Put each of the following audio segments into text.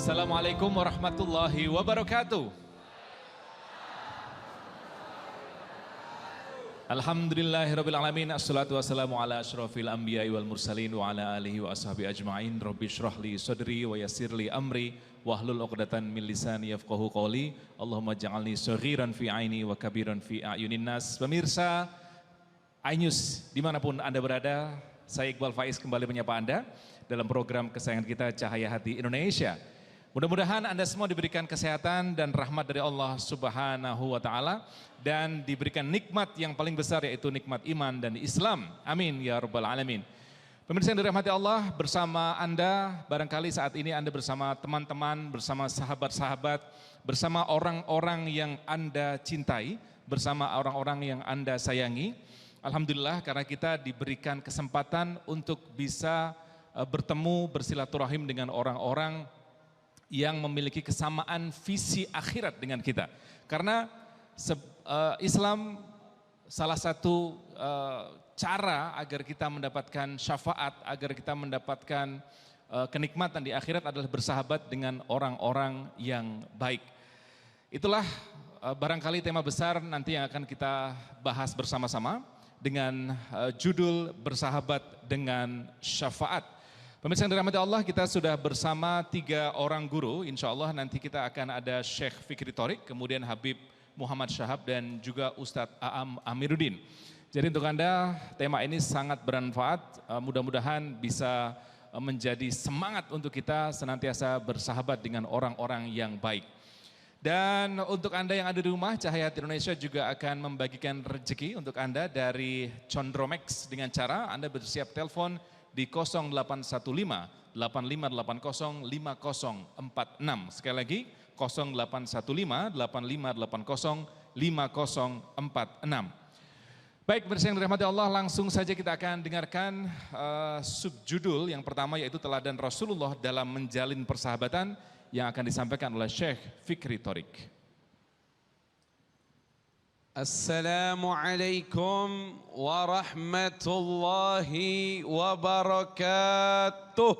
Assalamualaikum warahmatullahi wabarakatuh. Alhamdulillahirrabbilalamin. Assalatu wassalamu ala ashrafil anbiya wal mursalin wa ala alihi wa ashabi ajma'in. Rabbi syrahli sadri wa yassirli amri wahlul uqdatan min lisani yafqahu qawli. Allahumma ja'alni saghiran fi aini wa kabiran fi a'yunin nas. Pemirsa iNews dimanapun Anda berada, saya Iqbal Faiz kembali menyapa Anda dalam program kesayangan kita Cahaya Hati Indonesia. Mudah-mudahan Anda semua diberikan kesehatan dan rahmat dari Allah Subhanahu wa Ta'ala, dan diberikan nikmat yang paling besar, yaitu nikmat iman dan Islam. Amin ya rabbal alamin. Pemirsa yang dirahmati Allah, bersama Anda barangkali saat ini Anda bersama teman-teman, bersama sahabat-sahabat, bersama orang-orang yang Anda cintai, bersama orang-orang yang Anda sayangi. Alhamdulillah, karena kita diberikan kesempatan untuk bisa bertemu, bersilaturahim dengan orang-orang yang memiliki kesamaan visi akhirat dengan kita. Karena Islam salah satu cara agar kita mendapatkan syafaat, agar kita mendapatkan kenikmatan di akhirat adalah bersahabat dengan orang-orang yang baik. Itulah barangkali tema besar nanti yang akan kita bahas bersama-sama dengan judul bersahabat dengan syafaat. Pemirsa yang dirahmati Allah, kita sudah bersama 3 orang guru. Insya Allah nanti kita akan ada Syekh Fikri Thorik, kemudian Habib Muhammad Syahab, dan juga Ustadz Aam Amiruddin. Jadi untuk Anda, tema ini sangat bermanfaat, mudah-mudahan bisa menjadi semangat untuk kita senantiasa bersahabat dengan orang-orang yang baik. Dan untuk Anda yang ada di rumah, Cahaya Hati Indonesia juga akan membagikan rezeki untuk Anda dari Condromax dengan cara Anda bersiap telepon di 0815 8580 5046. Sekali lagi 0815 8580 5046. Baik, pemirsa yang dirahmati Allah, langsung saja kita akan dengarkan subjudul yang pertama, yaitu teladan Rasulullah dalam menjalin persahabatan, yang akan disampaikan oleh Syekh Fikri Thorik. Assalamualaikum warahmatullahi wabarakatuh.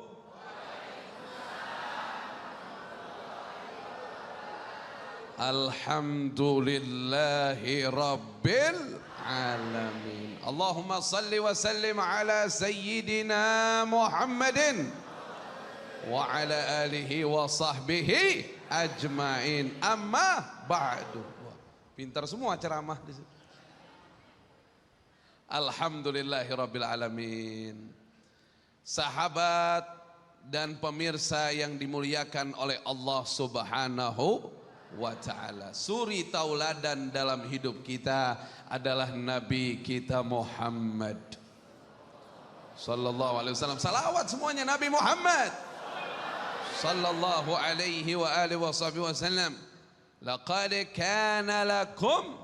Alhamdulillahi rabbil alamin. Allahumma salli wa sallim ala sayyidina Muhammadin wa ala alihi wa sahbihi ajma'in. Amma ba'du. Pintar semua ceramah di situ. Alhamdulillahirabbil alamin. Sahabat dan pemirsa yang dimuliakan oleh Allah Subhanahu wa Ta'ala, suri tauladan dalam hidup kita adalah Nabi kita Muhammad sallallahu alaihi wasallam. Salawat semuanya Nabi Muhammad sallallahu alaihi wa alihi wasallam. Laqad kana lakum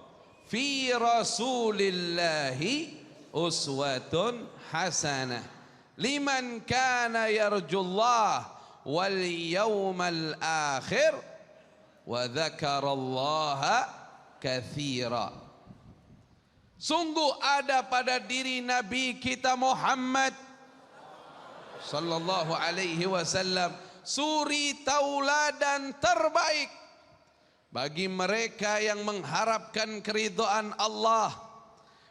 fi rasulillahi uswatun hasanah liman kana yarjullah wal yawmal akhir wa dzakarallaha katsira. Sungguh ada pada diri Nabi kita Muhammad sallallahu alaihi wasallam suri tauladan terbaik bagi mereka yang mengharapkan keridhaan Allah,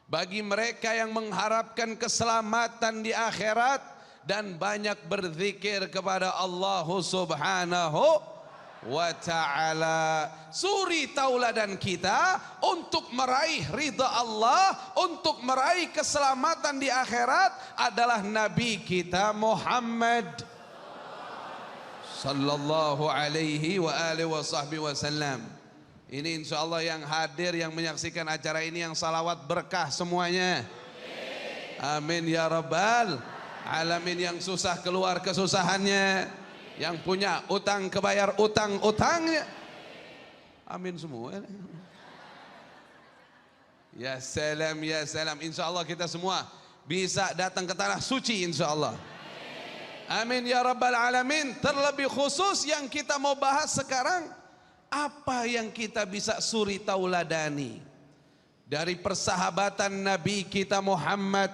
bagi mereka yang mengharapkan keselamatan di akhirat dan banyak berzikir kepada Allah Subhanahu wa Ta'ala. Suri tauladan kita untuk meraih ridha Allah, untuk meraih keselamatan di akhirat adalah Nabi kita Muhammad sallallahu alaihi wa alihi wa sahbihi wasallam. Ini insyaallah yang hadir, yang menyaksikan acara ini, yang salawat berkah semuanya. Amin ya rabbal alamin. Yang susah keluar kesusahannya, yang punya utang kebayar utang-utangnya. Amin semua. Ya salam, ya salam. Insyaallah kita semua bisa datang ke tanah suci insyaallah. Amin ya rabbal alamin. Terlebih khusus yang kita mau bahas sekarang, apa yang kita bisa suri tauladani dari persahabatan Nabi kita Muhammad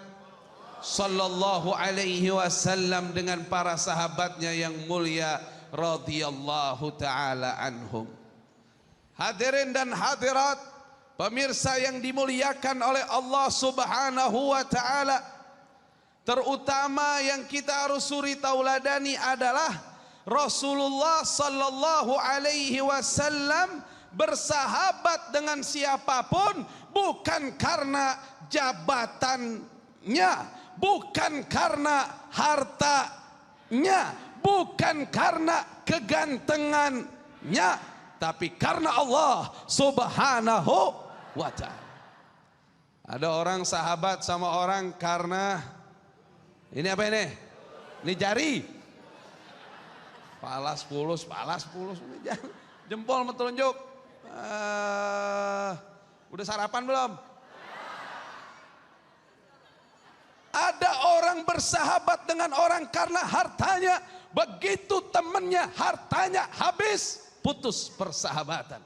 sallallahu alaihi wasallam dengan para sahabatnya yang mulia radhiyallahu taala anhum. Hadirin dan hadirat, pemirsa yang dimuliakan oleh Allah Subhanahu wa taala, terutama yang kita harus suri tauladani adalah Rasulullah sallallahu alaihi wasallam bersahabat dengan siapapun bukan karena jabatannya, bukan karena hartanya, bukan karena kegantengannya, tapi karena Allah Subhanahu wa ta'ala. Ada orang sahabat sama orang karena ini apa ini? Ini jari. Palas pulus, jempol mentelunjuk. Udah sarapan belum? Ada orang bersahabat dengan orang karena hartanya. Begitu temannya hartanya habis, putus persahabatan.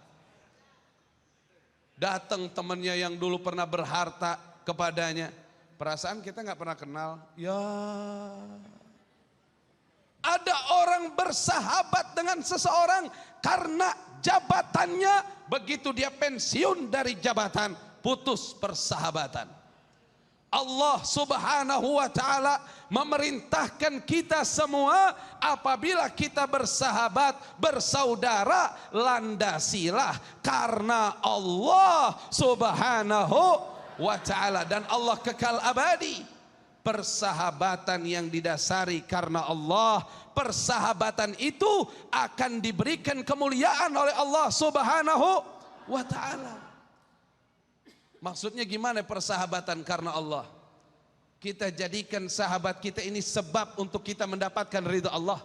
Datang temannya yang dulu pernah berharta kepadanya, perasaan kita nggak pernah kenal. Ya, ada orang bersahabat dengan seseorang karena jabatannya. Begitu dia pensiun dari jabatan, putus persahabatan. Allah Subhanahu wa ta'ala memerintahkan kita semua, apabila kita bersahabat, bersaudara, landasilah karena Allah Subhanahu wa ta'ala, dan Allah kekal abadi. Persahabatan yang didasari karena Allah, persahabatan itu akan diberikan kemuliaan oleh Allah Subhanahu wa ta'ala. Maksudnya gimana persahabatan karena Allah? Kita jadikan sahabat kita ini sebab untuk kita mendapatkan ridha Allah.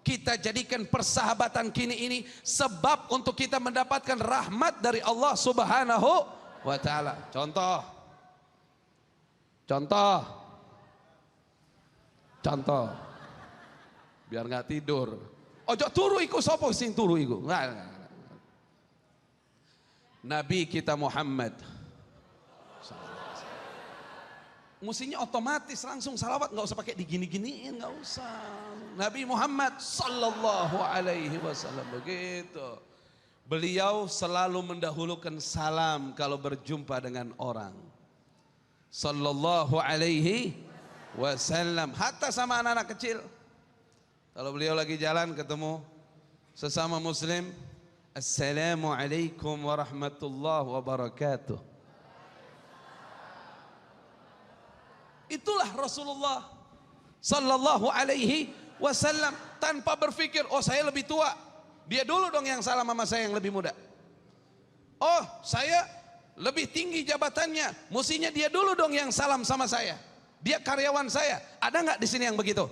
Kita jadikan persahabatan kini ini sebab untuk kita mendapatkan rahmat dari Allah Subhanahu wa ta'ala. Contoh. Biar nggak tidur. Ojo turu iku sapa sing turu iku? Nggak. Nabi kita Muhammad, musinya otomatis langsung salawat, nggak usah pakai digini-giniin, nggak usah. Nabi Muhammad sallallahu alaihi wasallam begitu. Beliau selalu mendahulukan salam kalau berjumpa dengan orang. Sallallahu alaihi wasallam, hatta sama anak-anak kecil. Kalau beliau lagi jalan ketemu sesama muslim, Assalamualaikum warahmatullahi wabarakatuh. Itulah Rasulullah sallallahu alaihi wasallam, tanpa berpikir, oh saya lebih tua, dia dulu dong yang salam sama saya yang lebih muda. Oh saya lebih tinggi jabatannya, mestinya dia dulu dong yang salam sama saya. Dia karyawan saya. Ada nggak di sini yang begitu?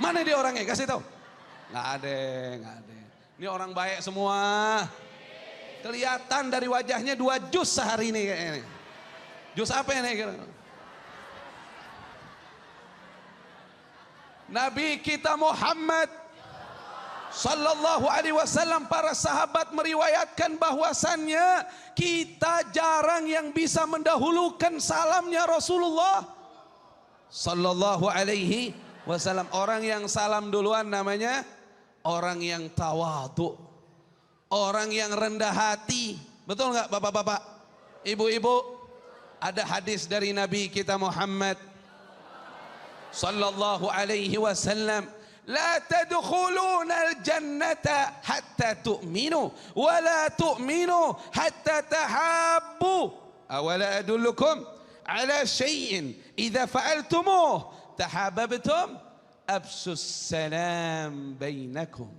Mana dia orangnya? Kasih tahu. Nggak ada. Ini orang baik semua. Kelihatan dari wajahnya 2 juz sehari ini kayaknya. Juz apa ini? Nabi kita Muhammad sallallahu alaihi wasallam, para sahabat meriwayatkan bahwasannya kita jarang yang bisa mendahulukan salamnya Rasulullah sallallahu alaihi wasallam. Orang yang salam duluan namanya orang yang tawadhu, orang yang rendah hati. Betul nggak bapak-bapak, ibu-ibu? Ada hadis dari Nabi kita Muhammad sallallahu alaihi wasallam, la tadkhuluna al-jannata hatta tu'minu wa la tu'minu hatta tahabbu. Awala adullukum ala syai'in idza fa'altumuh tahabbtum absus salam bainakum.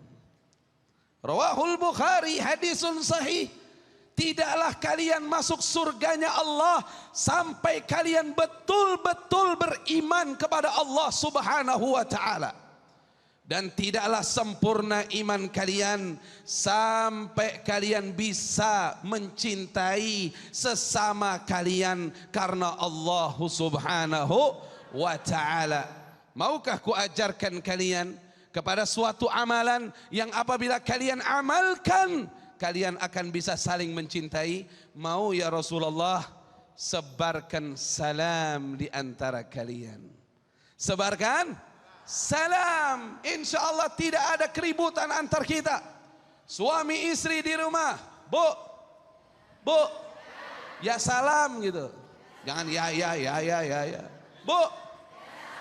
Rawahul Bukhari, hadisun sahih. Tidaklah kalian masuk surganya Allah sampai kalian betul-betul beriman kepada Allah Subhanahu wa ta'ala. Dan tidaklah sempurna iman kalian sampai kalian bisa mencintai sesama kalian karena Allah Subhanahu wa ta'ala. Maukah ku ajarkan kalian kepada suatu amalan yang apabila kalian amalkan, kalian akan bisa saling mencintai? Mau ya Rasulullah? Sebarkan salam di antara kalian. Sebarkan salam. Insya Allah tidak ada keributan antar kita. Suami istri di rumah, bu, ya salam gitu. Jangan ya. Bu,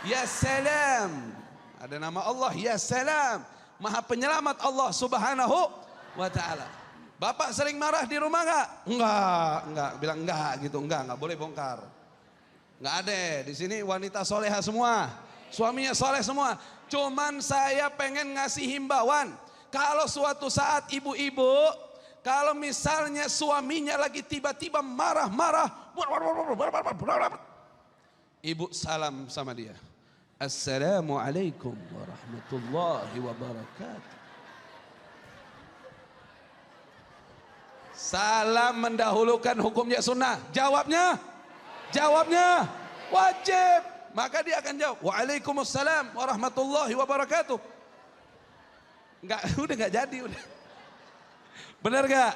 ya salam. Ada nama Allah, ya salam. Maha penyelamat Allah subhanahu wa ta'ala. Bapak sering marah di rumah enggak? Enggak. Bilang enggak gitu, enggak boleh bongkar. Enggak ada, di sini wanita soleha semua. Suaminya soleh semua. Cuman saya pengen ngasih himbauan. Kalau suatu saat ibu-ibu, kalau misalnya suaminya lagi tiba-tiba marah-marah, ibu salam sama dia. Assalamualaikum warahmatullahi wabarakatuh. Salam mendahulukan hukumnya sunnah. Jawabnya wajib. Maka dia akan jawab, waalaikumsalam warahmatullahi wabarakatuh. Udah nggak jadi udah. Benar gak?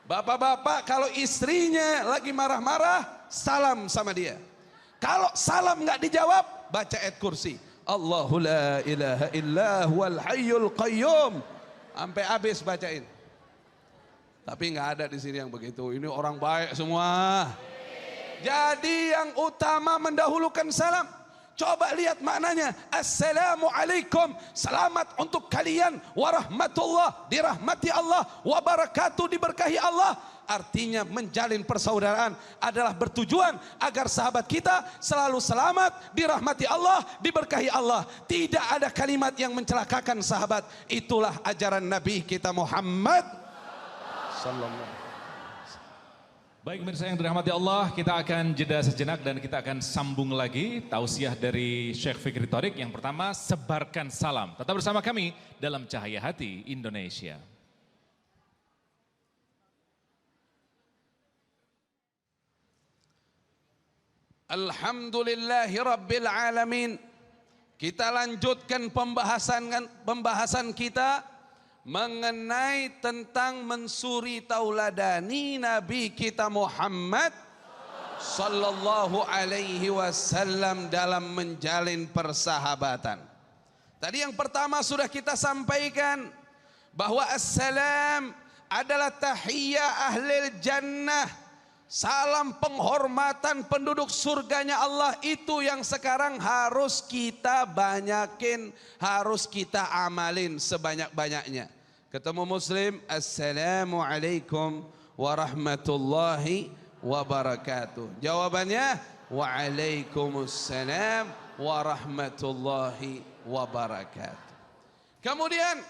Bapak-bapak kalau istrinya lagi marah-marah, salam sama dia. Kalau salam nggak dijawab, baca ayat kursi. Allahu la ilaha illa huwal hayyul qayyum. Sampai habis bacain. Tapi nggak ada di sini yang begitu. Ini orang baik semua. Jadi yang utama mendahulukan salam. Coba lihat maknanya. Assalamualaikum. Selamat untuk kalian. Warahmatullah. Dirahmati Allah. Wabarakatuh. Diberkahi Allah. Artinya menjalin persaudaraan adalah bertujuan agar sahabat kita selalu selamat, dirahmati Allah, diberkahi Allah. Tidak ada kalimat yang mencelakakan sahabat. Itulah ajaran Nabi kita Muhammad sallallahu. Baik pemirsa yang dirahmati Allah, kita akan jeda sejenak dan kita akan sambung lagi tausiah dari Syekh Fikri Thoriq. Yang pertama, sebarkan salam. Tetap bersama kami dalam Cahaya Hati Indonesia. Alhamdulillahi Rabbil Alamin. Kita lanjutkan pembahasan kita mengenai tentang mensuri tauladani Nabi kita Muhammad sallallahu alaihi wasallam dalam menjalin persahabatan. Tadi yang pertama sudah kita sampaikan bahwa assalam adalah tahiyyah ahlil jannah. Salam penghormatan penduduk surganya Allah, itu yang sekarang harus kita banyakin, harus kita amalin sebanyak-banyaknya. Ketemu muslim, assalamualaikum warahmatullahi wabarakatuh. Jawabannya, waalaikumsalam warahmatullahi wabarakatuh. Kemudian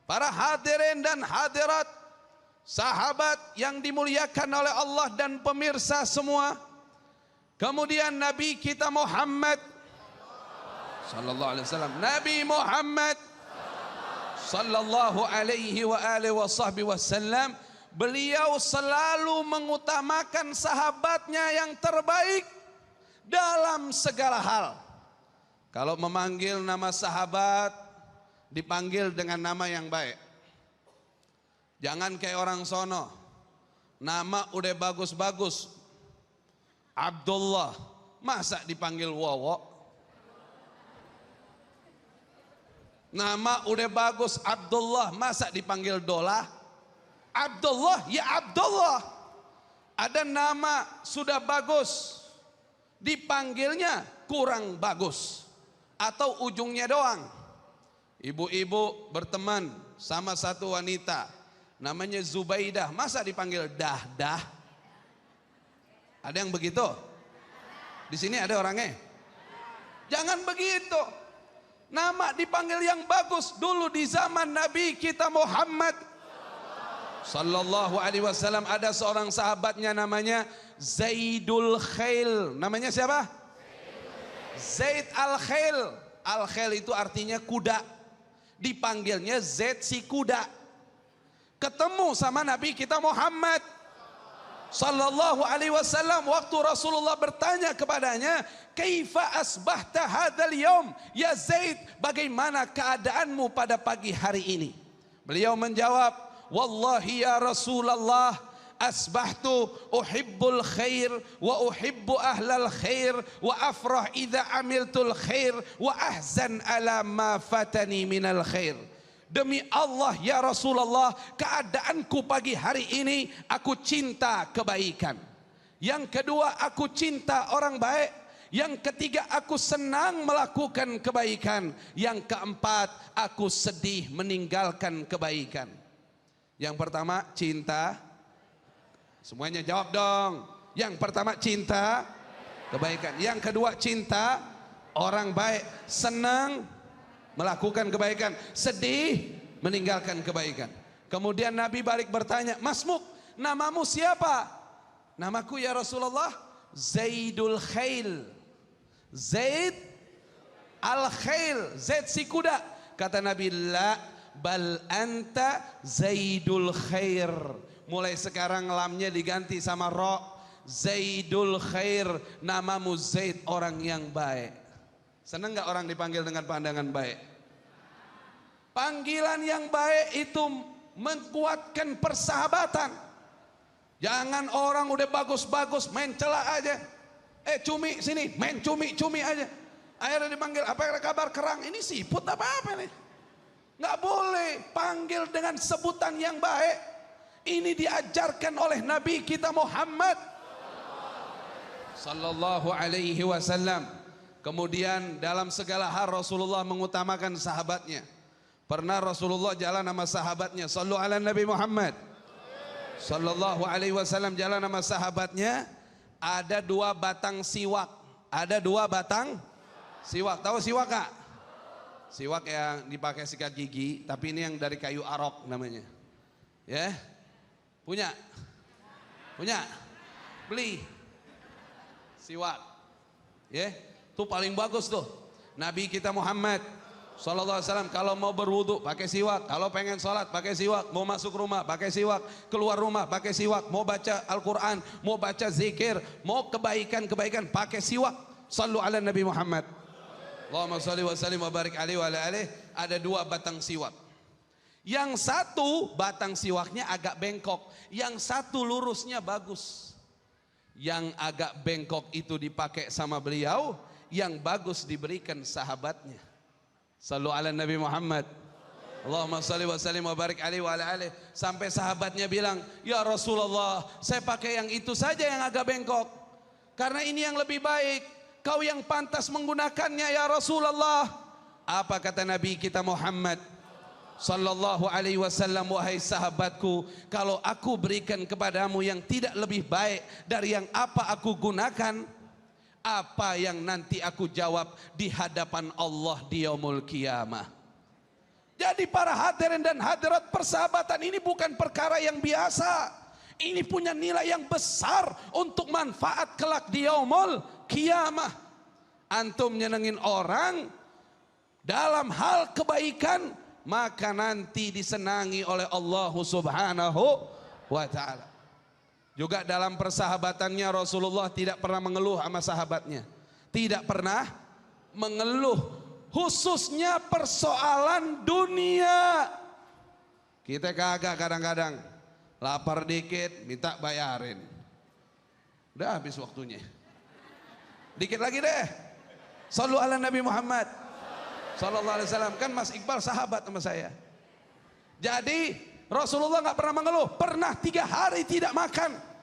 para hadirin dan hadirat, sahabat yang dimuliakan oleh Allah dan pemirsa semua. Kemudian Nabi kita Muhammad sallallahu alaihi wasallam, Nabi Muhammad sallallahu alaihi wa alihi wasallam, beliau selalu mengutamakan sahabatnya yang terbaik dalam segala hal. Kalau memanggil nama sahabat, dipanggil dengan nama yang baik. Jangan kayak orang sono, nama udah bagus-bagus, Abdullah, masa dipanggil Wowo? Nama udah bagus Abdullah, masa dipanggil Dola? Abdullah, ya Abdullah. Ada nama sudah bagus, dipanggilnya kurang bagus, atau ujungnya doang. Ibu-ibu berteman sama satu wanita, namanya Zubaidah, masa dipanggil dah? Ada yang begitu? Di sini ada orangnya? Jangan begitu. Nama dipanggil yang bagus. Dulu di zaman Nabi kita Muhammad sallallahu alaihi wasallam, ada seorang sahabatnya namanya Zaidul Khail. Namanya siapa? Zaid al-Khail. Al-Khail itu artinya kuda. Dipanggilnya Zaid si kuda. Ketemu sama Nabi kita Muhammad sallallahu alaihi wasallam, waktu Rasulullah bertanya kepadanya, "Kaifa asbahta hadzal yaum ya Zaid?" Bagaimana keadaanmu pada pagi hari ini? Beliau menjawab, "Wallahi ya Rasulullah, asbahtu uhibbul khair wa uhibbu ahlal khair wa afrah idza amiltul khair wa ahzan ala ma fatani minal khair. Demi Allah ya Rasulullah, keadaanku pagi hari ini aku cinta kebaikan. Yang kedua, aku cinta orang baik. Yang ketiga, aku senang melakukan kebaikan. Yang keempat, aku sedih meninggalkan kebaikan. Yang pertama, cinta. Semuanya jawab dong. Yang pertama, cinta kebaikan. Yang kedua, cinta orang baik. Senang melakukan kebaikan. Sedih meninggalkan kebaikan. Kemudian Nabi balik bertanya, Masmuk, namamu siapa? Namaku ya Rasulullah, Zaidul Khail. Zaid al-Khail, Zaid si kuda. Kata Nabi, la bal anta Zaidul Khair. Mulai sekarang lamnya diganti sama ro. Zaidul Khair, namamu Zaid, orang yang baik. Senang gak orang dipanggil dengan pandangan baik? Panggilan yang baik itu menguatkan persahabatan. Jangan orang udah bagus-bagus main celak aja. Cumi sini, main cumi aja. Akhirnya dipanggil, apa kabar kerang? Ini siput apa nih? Nggak boleh, panggil dengan sebutan yang baik. Ini diajarkan oleh Nabi kita Muhammad sallallahu alaihi wasallam. Kemudian dalam segala hal Rasulullah mengutamakan sahabatnya. Pernah Rasulullah jalan sama sahabatnya, sallu ala Nabi Muhammad sallallahu alaihi wasallam, jalan sama sahabatnya. Ada 2 batang siwak. Ada 2 batang siwak. Tahu siwak Kak? Siwak yang dipakai sikat gigi, tapi ini yang dari kayu arok namanya. Ya. Punya? Punya? Beli. Siwak. Ya. Itu paling bagus tuh. Nabi kita Muhammad sallallahu alaihi wasallam kalau mau berwudu pakai siwak, kalau pengen sholat pakai siwak, mau masuk rumah pakai siwak, keluar rumah pakai siwak, mau baca Al-Quran, mau baca zikir, mau kebaikan-kebaikan pakai siwak. Sallu ala Nabi Muhammad. Allahumma sholli wa sallim wa barik alaihi wa ala alihi. Ada 2 batang siwak. Yang satu batang siwaknya agak bengkok, yang satu lurusnya bagus. Yang agak bengkok itu dipakai sama beliau, yang bagus diberikan sahabatnya. Sallu ala Nabi Muhammad. Allahumma salli wa sallim wa barik alaihi wa ala alihi. Sampai sahabatnya bilang, ya Rasulullah, saya pakai yang itu saja yang agak bengkok, karena ini yang lebih baik. Kau yang pantas menggunakannya ya Rasulullah. Apa kata Nabi kita Muhammad sallallahu alaihi wasallam, wahai sahabatku, kalau aku berikan kepadamu yang tidak lebih baik dari yang apa aku gunakan, apa yang nanti aku jawab di hadapan Allah di yaumul qiyamah. Jadi para hadirin dan hadirat, persahabatan ini bukan perkara yang biasa. Ini punya nilai yang besar untuk manfaat kelak di yaumul qiyamah. Antum nyenengin orang dalam hal kebaikan, maka nanti disenangi oleh Allah Subhanahu wa ta'ala. Juga dalam persahabatannya Rasulullah tidak pernah mengeluh sama sahabatnya. Tidak pernah mengeluh, khususnya persoalan dunia. Kita kagak, kadang-kadang lapar dikit minta bayarin. Udah habis waktunya. Dikit lagi deh. Sallu ala Nabi Muhammad sallallahu alaihi wasallam. Kan Mas Iqbal sahabat sama saya. Jadi Rasulullah nggak pernah mengeluh. Pernah 3 hari tidak makan.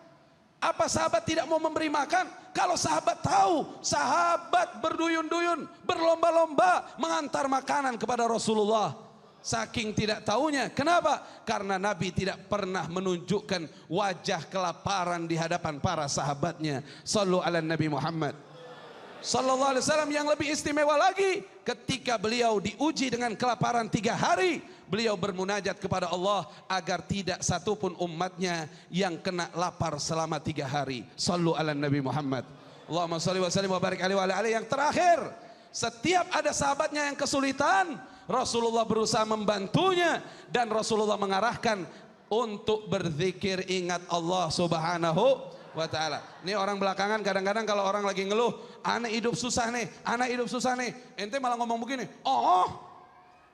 Apa sahabat tidak mau memberi makan? Kalau sahabat tahu, sahabat berduyun-duyun, berlomba-lomba mengantar makanan kepada Rasulullah. Saking tidak tahunya. Kenapa? Karena Nabi tidak pernah menunjukkan wajah kelaparan di hadapan para sahabatnya. Sallu ala Nabi Muhammad sallallahu alaihi wasallam. Yang lebih istimewa lagi, ketika beliau diuji dengan kelaparan 3 hari, beliau bermunajat kepada Allah agar tidak satupun umatnya yang kena lapar selama 3 hari. Sallu ala Nabi Muhammad. Allahumma sholli wa sallim wa barik alaihi wa ala alihi. Yang terakhir, setiap ada sahabatnya yang kesulitan, Rasulullah berusaha membantunya, dan Rasulullah mengarahkan untuk berzikir, ingat Allah Subhanahu wa ta'ala. Ini orang belakangan kadang-kadang kalau orang lagi ngeluh, anak hidup susah nih, anak hidup susah nih, ente malah ngomong begini,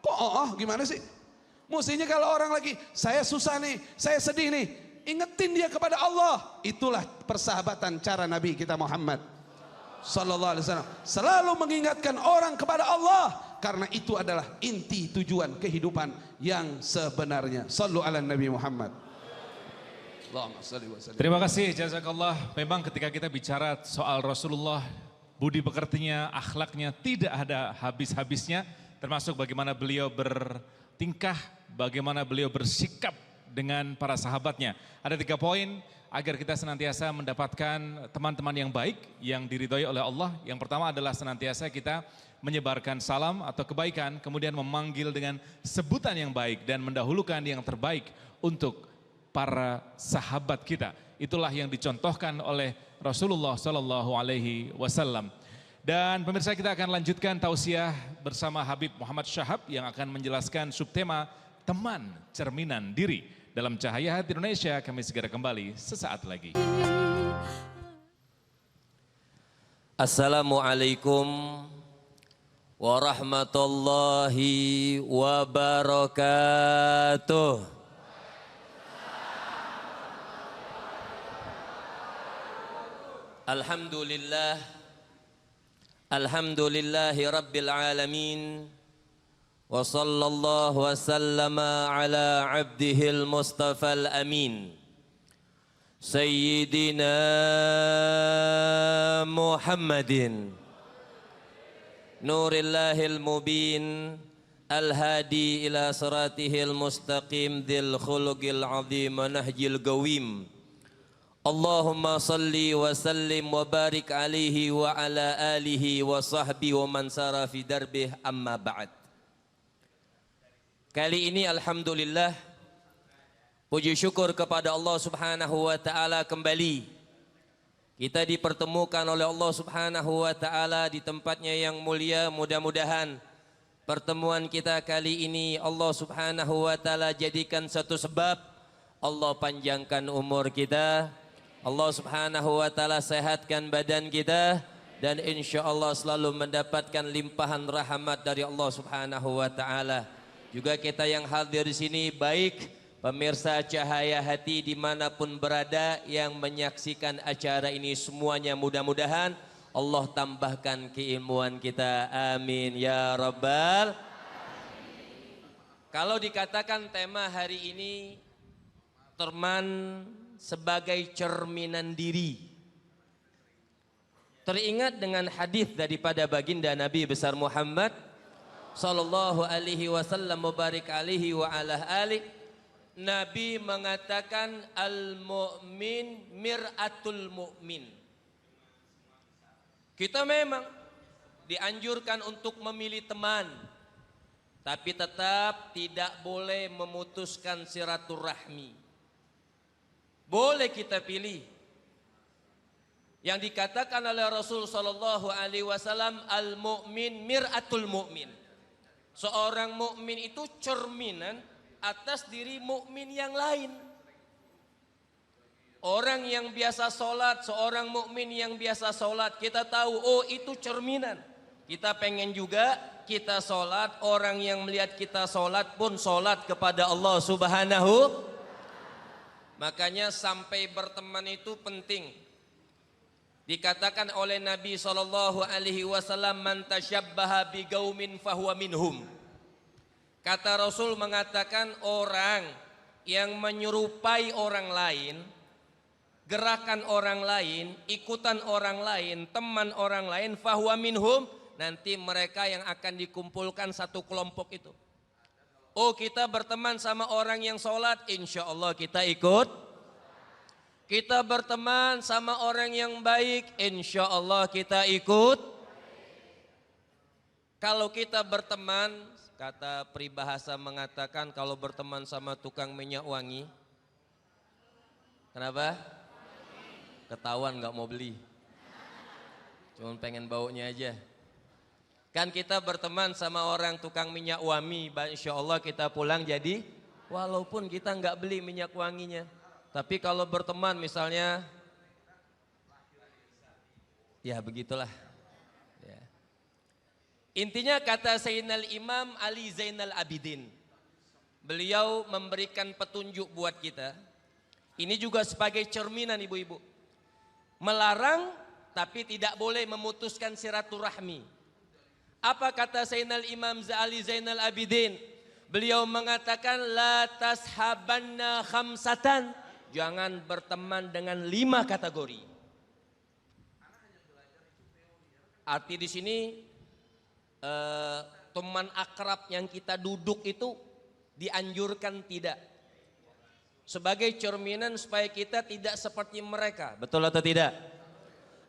kok gimana sih? Mestinya kalau orang lagi, saya susah nih, saya sedih nih, ingetin dia kepada Allah. Itulah persahabatan cara Nabi kita Muhammad sallallahu alaihi wasallam, selalu mengingatkan orang kepada Allah, karena itu adalah inti tujuan kehidupan yang sebenarnya. Sallu ala Nabi Muhammad. Allahumma shalli wa sallim. Terima kasih, jazakallah. Memang ketika kita bicara soal Rasulullah, budi pekertinya, akhlaknya tidak ada habis-habisnya, termasuk bagaimana beliau bertingkah, bagaimana beliau bersikap dengan para sahabatnya. Ada 3 poin agar kita senantiasa mendapatkan teman-teman yang baik, yang diridhoi oleh Allah. Yang pertama adalah senantiasa kita menyebarkan salam atau kebaikan, kemudian memanggil dengan sebutan yang baik dan mendahulukan yang terbaik untuk para sahabat kita. Itulah yang dicontohkan oleh Rasulullah Sallallahu Alaihi Wasallam. Dan pemirsa, kita akan lanjutkan tausiah bersama Habib Muhammad Syahab yang akan menjelaskan subtema teman cerminan diri. Dalam Cahaya Hati Indonesia, kami segera kembali sesaat lagi. Assalamualaikum warahmatullahi wabarakatuh. Alhamdulillah, alhamdulillahi rabbil alamin, wa sallallahu wa sallama ala abdihil mustafal amin, Sayyidina Muhammadin, Nurillahil mubin, al-hadi ila siratihil mustaqim, dhil khuluqil azim, nahjil gawim. Allahumma salli wa sallim wa barik alaihi wa ala alihi wa sahbihi wa man sara fi darbih, amma ba'd. Kali ini alhamdulillah, puji syukur kepada Allah Subhanahu wa taala, kembali kita dipertemukan oleh Allah Subhanahu wa taala di tempatnya yang mulia. Mudah-mudahan pertemuan kita kali ini Allah Subhanahu wa taala jadikan satu sebab Allah panjangkan umur kita, Allah Subhanahu wa taala sehatkan badan kita, dan insya Allah selalu mendapatkan limpahan rahmat dari Allah Subhanahu wa taala. Juga kita yang hadir di sini, baik pemirsa Cahaya Hati dimanapun berada yang menyaksikan acara ini, semuanya mudah-mudahan Allah tambahkan keilmuan kita. Amin ya rabbal. Kalau dikatakan tema hari ini teman sebagai cerminan diri, teringat dengan hadis daripada baginda Nabi besar Muhammad sallallahu alaihi wasallam mubarik alaihi wa ala ali. Nabi mengatakan al-mu'min mir'atul mu'min. Kita memang dianjurkan untuk memilih teman, tapi tetap tidak boleh memutuskan silaturahmi. Boleh kita pilih. Yang dikatakan oleh Rasul sallallahu alaihi wasallam, al-mu'min mir'atul mu'min. Seorang mukmin itu cerminan atas diri mukmin yang lain. Orang yang biasa sholat, seorang mukmin yang biasa sholat, kita tahu, oh itu cerminan. Kita pengen juga kita sholat, orang yang melihat kita sholat pun sholat kepada Allah Subhanahu. Makanya sampai berteman itu penting. Dikatakan oleh Nabi sallallahu alaihi wasallam, man tasyabbaha biqaumin fahuwa minhum. Kata Rasul mengatakan, orang yang menyerupai orang lain, gerakan orang lain, ikutan orang lain, teman orang lain, fahuwa minhum, nanti mereka yang akan dikumpulkan satu kelompok itu. Oh, kita berteman sama orang yang sholat, insya Allah kita ikut. Kita berteman sama orang yang baik, insya Allah kita ikut. Kalau kita berteman, kata peribahasa mengatakan, kalau berteman sama tukang minyak wangi, kenapa? Ketahuan nggak mau beli, cuma pengen baunya aja. Kan kita berteman sama orang tukang minyak wangi, insya Allah kita pulang jadi, walaupun kita nggak beli minyak wanginya. Tapi kalau berteman misalnya, ya begitulah. Ya. Intinya kata Sayyidina Imam Ali Zainal Abidin, beliau memberikan petunjuk buat kita. Ini juga sebagai cerminan ibu-ibu. Melarang tapi tidak boleh memutuskan silaturahmi. Apa kata Sayyidina Imam Ali Zainal Abidin? Beliau mengatakan la tashabanna khamsatan. Jangan berteman dengan 5 kategori. Arti di sini teman akrab yang kita duduk itu dianjurkan tidak. Sebagai cerminan supaya kita tidak seperti mereka. Betul atau tidak?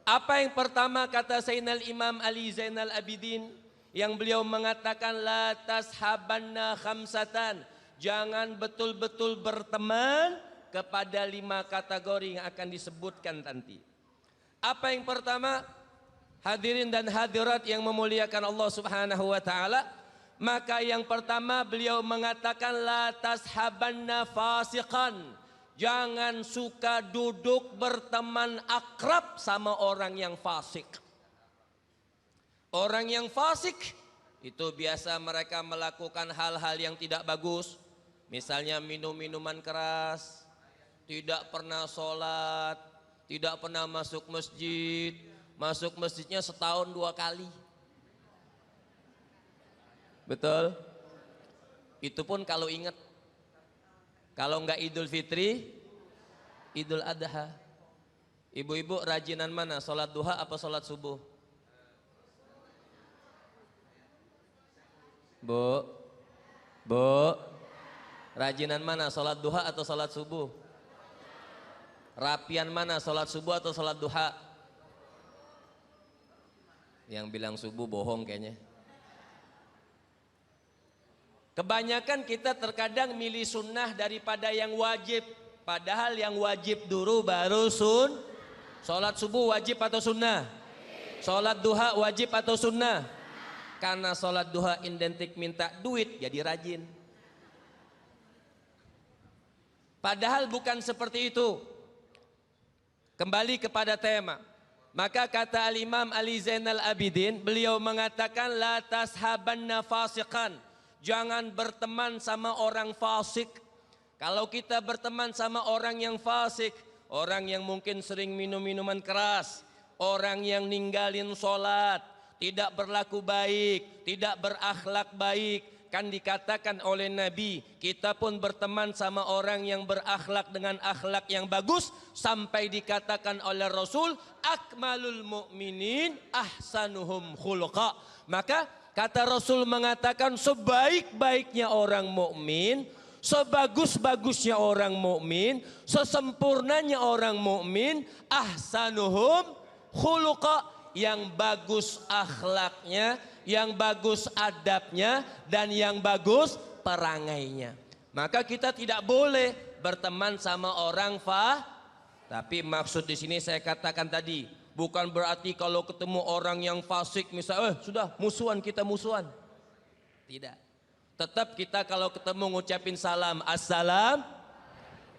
Apa yang pertama kata Sayyidina Imam Ali Zainal Abidin yang beliau mengatakan la tashabanna khamsatan. Jangan betul-betul berteman kepada 5 kategori yang akan disebutkan nanti. Apa yang pertama? Hadirin dan hadirat yang memuliakan Allah Subhanahu wa taala, maka yang pertama beliau mengatakan la tashabanna fasiqan. Jangan suka duduk berteman akrab sama orang yang fasik. Orang yang fasik itu biasa mereka melakukan hal-hal yang tidak bagus. Misalnya minum minuman keras, tidak pernah sholat, tidak pernah masuk masjid. Masuk masjidnya setahun 2 kali. Betul? Itu pun kalau ingat. Kalau enggak Idul Fitri, Idul Adha. Ibu-ibu rajinan mana? Sholat duha apa sholat subuh? Bu, rajinan mana? Sholat duha atau sholat subuh? Rapian mana? Sholat subuh atau sholat duha? Yang bilang subuh bohong kayaknya. Kebanyakan kita terkadang milih sunnah daripada yang wajib. Padahal yang wajib dulu baru Sholat subuh wajib atau sunnah? Sholat duha wajib atau sunnah? Karena sholat duha identik minta duit, jadi rajin. Padahal bukan seperti itu. Kembali kepada tema. Maka kata Al-Imam Ali Zainal Abidin, beliau mengatakan la tashabanna fasiqan. Jangan berteman sama orang fasik. Kalau kita berteman sama orang yang fasik, orang yang mungkin sering minum minuman keras, orang yang ninggalin sholat, tidak berlaku baik, tidak berakhlak baik. Kan dikatakan oleh Nabi, kita pun berteman sama orang yang berakhlak dengan akhlak yang bagus, sampai dikatakan oleh Rasul, akmalul mu'minin ahsanuhum khuluqa. Maka kata Rasul mengatakan sebaik-baiknya orang mukmin, sebagus-bagusnya orang mukmin, sesempurnanya orang mukmin, ahsanuhum khuluqa, yang bagus akhlaknya, yang bagus adabnya, dan yang bagus perangainya. Maka kita tidak boleh berteman sama orang tapi maksud di sini saya katakan tadi, bukan berarti kalau ketemu orang yang fasik misalnya, sudah musuhan, kita musuhan. Tidak. Tetap kita kalau ketemu ngucapin salam, assalam.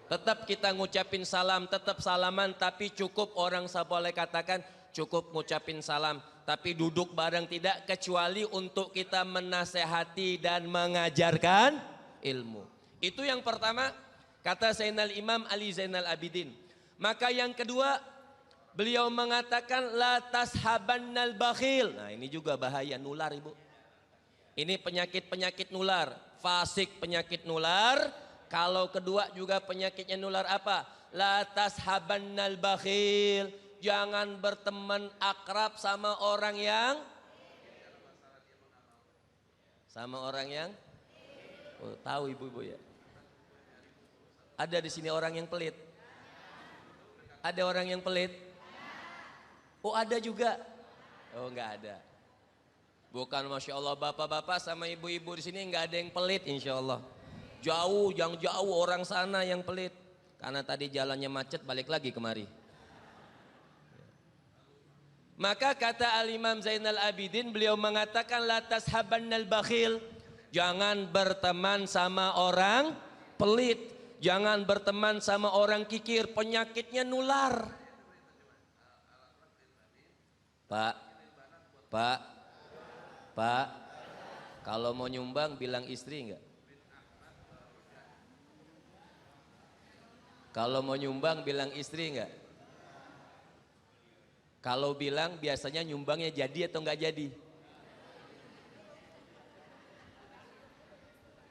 Tetap kita ngucapin salam, tetap salaman, tapi cukup orang boleh katakan cukup ngucapin salam, tapi duduk bareng tidak, kecuali untuk kita menasehati dan mengajarkan ilmu. Itu yang pertama kata Sayyidina Imam Ali Zainal Abidin. Maka yang kedua beliau mengatakan la tashabannal bakhil. Nah ini juga bahaya, nular ibu. Ini penyakit-penyakit nular, fasik penyakit nular. Kalau kedua juga penyakitnya nular apa? La tashabannal bakhil. Jangan berteman akrab sama orang yang tahu ibu-ibu ya. Ada di sini orang yang pelit. Ada orang yang pelit. Oh ada juga. Oh enggak ada. Bukan masya Allah bapak-bapak sama ibu-ibu di sini enggak ada yang pelit insya Allah. Jauh, yang jauh orang sana yang pelit. Karena tadi jalannya macet, balik lagi kemari. Maka kata Al-Imam Zainal Abidin, beliau mengatakan la tashabannal bakhil. Jangan berteman sama orang pelit. Jangan berteman sama orang kikir, penyakitnya nular. Pak, kalau mau nyumbang bilang istri enggak? Kalau mau nyumbang bilang istri enggak? Kalau bilang biasanya nyumbangnya jadi atau enggak jadi?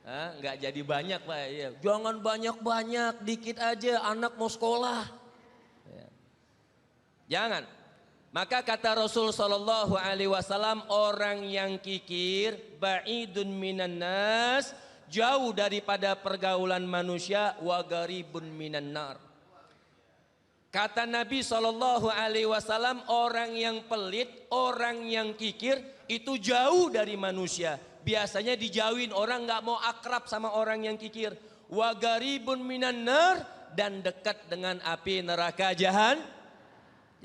Enggak jadi banyak Pak. Iya. Jangan banyak-banyak, dikit aja, anak mau sekolah. Ya. Jangan. Maka kata Rasul sallallahu alaihi wasallam, orang yang kikir ba'idun minan nas, jauh daripada pergaulan manusia, wa garibun minan nar. Kata Nabi sallallahu alaihi wasallam, orang yang pelit, orang yang kikir itu jauh dari manusia. Biasanya dijauhin, orang nggak mau akrab sama orang yang kikir. Wa garibun minan nar, dan dekat dengan api neraka jahan.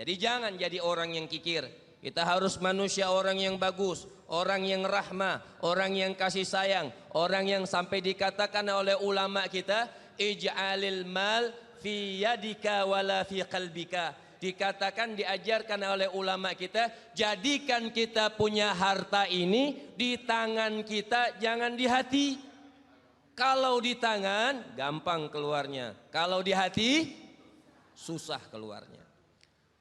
Jadi jangan jadi orang yang kikir. Kita harus manusia orang yang bagus, orang yang rahmah, orang yang kasih sayang, orang yang sampai dikatakan oleh ulama kita, ij'alil mal fi yadika wala fi qalbika. Dikatakan, diajarkan oleh ulama kita, jadikan kita punya harta ini di tangan kita, jangan di hati. Kalau di tangan gampang keluarnya, kalau di hati susah keluarnya.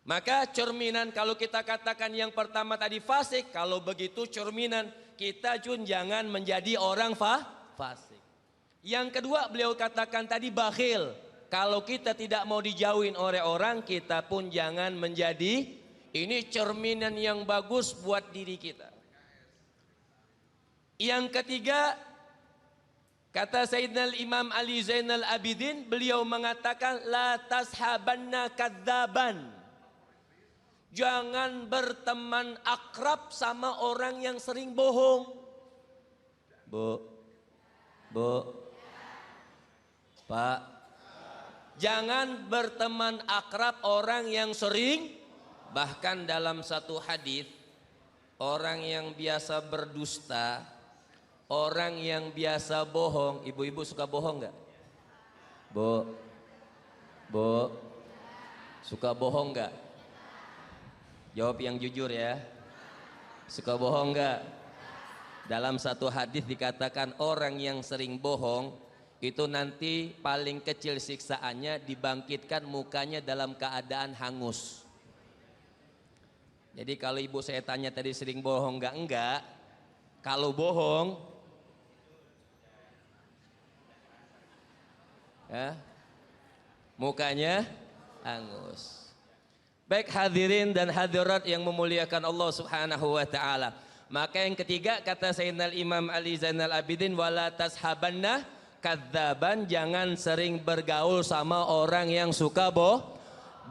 Maka cerminan, kalau kita katakan yang pertama tadi fasik, kalau begitu cerminan kita Jun jangan menjadi orang fasik. Yang kedua beliau katakan tadi bakhil. Kalau kita tidak mau dijauhin oleh orang, kita pun jangan menjadi. Ini cerminan yang bagus buat diri kita. Yang ketiga, kata Sayyidina Imam Ali Zainal Abidin, beliau mengatakan la tashabanna kadzaban. Jangan berteman akrab sama orang yang sering bohong. Bu, Pak, jangan berteman akrab orang yang sering, bahkan dalam satu hadis, orang yang biasa berdusta, orang yang biasa bohong. Ibu-ibu suka bohong nggak? Bu, suka bohong nggak? Jawab yang jujur ya. Suka bohong nggak? Dalam satu hadis dikatakan orang yang sering bohong itu nanti paling kecil siksaannya dibangkitkan mukanya dalam keadaan hangus. Jadi kalau ibu saya tanya tadi sering bohong enggak? Kalau bohong ya, mukanya hangus. Baik hadirin dan hadirat yang memuliakan Allah Subhanahu wa taala. Maka yang ketiga kata Sayyidina Imam Ali Zainal Abidin, wala tashabanna kadzaban, jangan sering bergaul sama orang yang suka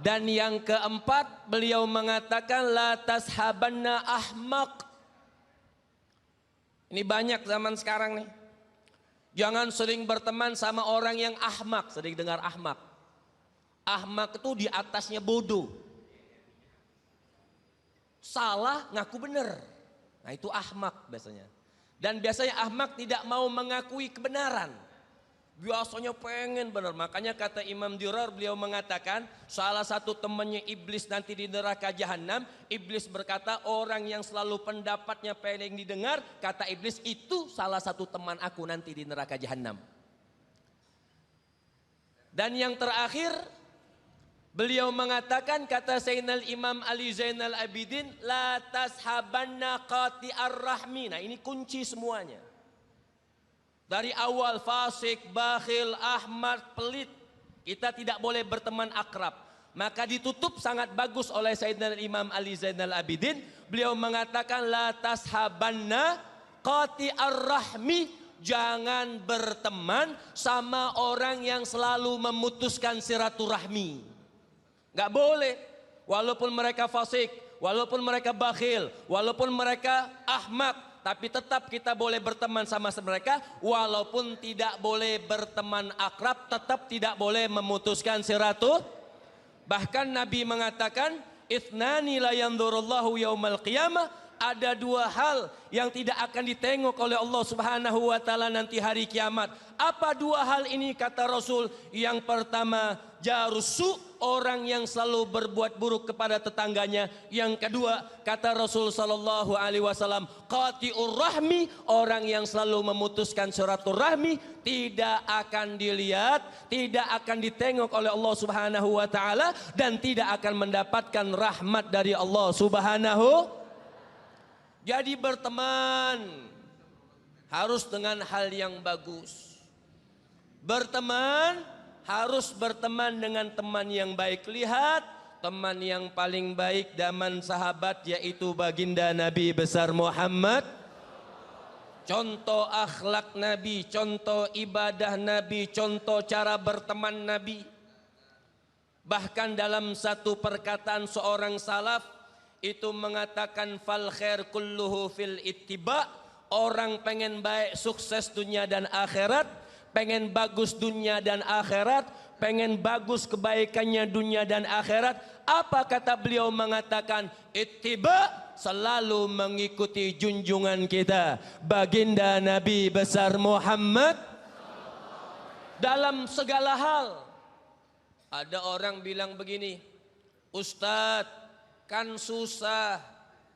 Dan yang keempat beliau mengatakan la tashabanna ahmaq. Ini banyak zaman sekarang nih. Jangan sering berteman sama orang yang ahmak. Sering dengar ahmak. Ahmak itu di atasnya bodoh. Salah ngaku benar. Nah itu ahmak biasanya. Dan biasanya ahmak tidak mau mengakui kebenaran. Biasanya pengen benar. Makanya kata Imam Dirar, beliau mengatakan salah satu temannya iblis nanti di neraka jahanam. Iblis berkata, orang yang selalu pendapatnya pengen didengar, kata iblis, itu salah satu teman aku nanti di neraka jahanam. Dan yang terakhir beliau mengatakan, kata Sayyidina Imam Ali Zainal Abidin, la tashabanna qati'ar rahmi. Nah ini kunci semuanya. Dari awal fasik, bakhil, ahmad, pelit, kita tidak boleh berteman akrab. Maka ditutup sangat bagus oleh Sayyidina Imam Ali Zainal Abidin. Beliau mengatakan la tashabanna qati'ar rahmi. Jangan berteman sama orang yang selalu memutuskan silaturahmi. Gak boleh. Walaupun mereka fasik, walaupun mereka bakhil, walaupun mereka ahmak, tapi tetap kita boleh berteman sama mereka. Walaupun tidak boleh berteman akrab, tetap tidak boleh memutuskan silaturahmi. Bahkan Nabi mengatakan, ithnani la yanzurullahu yaumal qiyamah. Ada dua hal yang tidak akan ditengok oleh Allah Subhanahu wa taala nanti hari kiamat. Apa dua hal ini kata Rasul? Yang pertama jarusu, orang yang selalu berbuat buruk kepada tetangganya. Yang kedua, kata Rasul sallallahu alaihi wasallam, qati'ur rahmi, orang yang selalu memutuskan silaturahmi tidak akan dilihat, tidak akan ditengok oleh Allah Subhanahu wa taala dan tidak akan mendapatkan rahmat dari Allah Subhanahu. Jadi berteman harus dengan hal yang bagus. Berteman harus berteman dengan teman yang baik. Lihat, teman yang paling baik zaman sahabat yaitu baginda Nabi besar Muhammad. Contoh akhlak Nabi, contoh ibadah Nabi, contoh cara berteman Nabi. Bahkan dalam satu perkataan seorang salaf itu mengatakan fal khair kulluhu fil ittiba. Orang pengen baik, sukses dunia dan akhirat, pengen bagus dunia dan akhirat, pengen bagus kebaikannya dunia dan akhirat. Apa kata beliau mengatakan? Ittiba, selalu mengikuti junjungan kita baginda Nabi besar Muhammad dalam segala hal. Ada orang bilang begini, Ustadz kan susah,